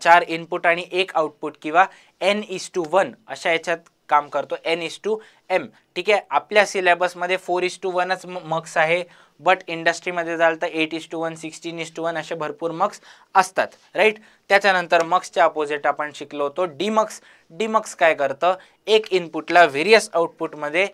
4 इनपुट आणि 1 आउटपुट किंवा n:1 अशा याच्यात काम करतो, n:m. ठीक आहे, आपल्या सिलेबसमध्ये 4:1च मक्स आहे, बट इंडस्ट्रीमध्ये जाल तर 8:1, 16:1 असे भरपूर मक्स असतात, राईट. त्याच्यानंतर मक्सच्या अपोजिट आपण शिकलो होतो डीमक्स. डीमक्स काय करतं, एक इनपुटला व्हेरियस आउटपुटमध्ये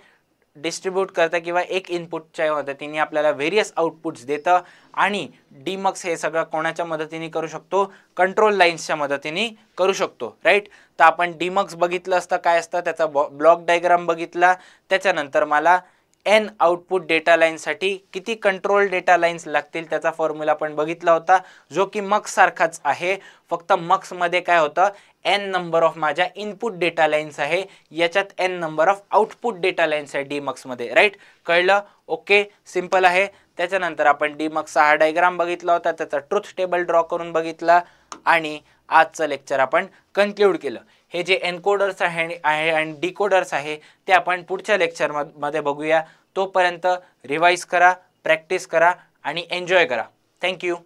डिस्ट्रीब्यूट करतं किंवा एक इनपुटच्या मदतीने आपल्याला व्हेरियस आउटपुट्स देतं. आणि डीमक्स हे सगळं कोणाच्या मदतीने करू शकतो, कंट्रोल लाईन्सच्या मदतीने करू शकतो, राईट. तर आपण डीमक्स बघितलं असतं काय असतं, त्याचा ब्लॉक डायग्राम बघितला. त्याच्यानंतर मला n आउटपुट डेटा लाईनसाठी किती कंट्रोल डेटा लाईन्स लागतील त्याचा फॉर्म्युला पण बघितला होता, जो की मक्स सारखाच आहे. फक्त मक्समध्ये काय होतं, n नंबर ऑफ माझ्या इनपुट डेटा लाईन्स आहे, याच्यात n number of output data lines आहे डीमक्समध्ये, राईट. कळलं? ओके, सिंपल आहे. त्याच्यानंतर आपण डीमक्सचा हा डायग्राम बघितला होता, त्याचा ट्रुथ टेबल ड्रॉ करून बघितला आणि आजचं लेक्चर आपण कन्क्लूड केलं. हे जे एन्कोडर्स आहे आणि डिकोडर्स आहे ते आपण पुढच्या लेक्चरमध्ये बघूया. तोपर्यंत रिवाइज करा, प्रॅक्टिस करा आणि एन्जॉय करा. थँक्यू.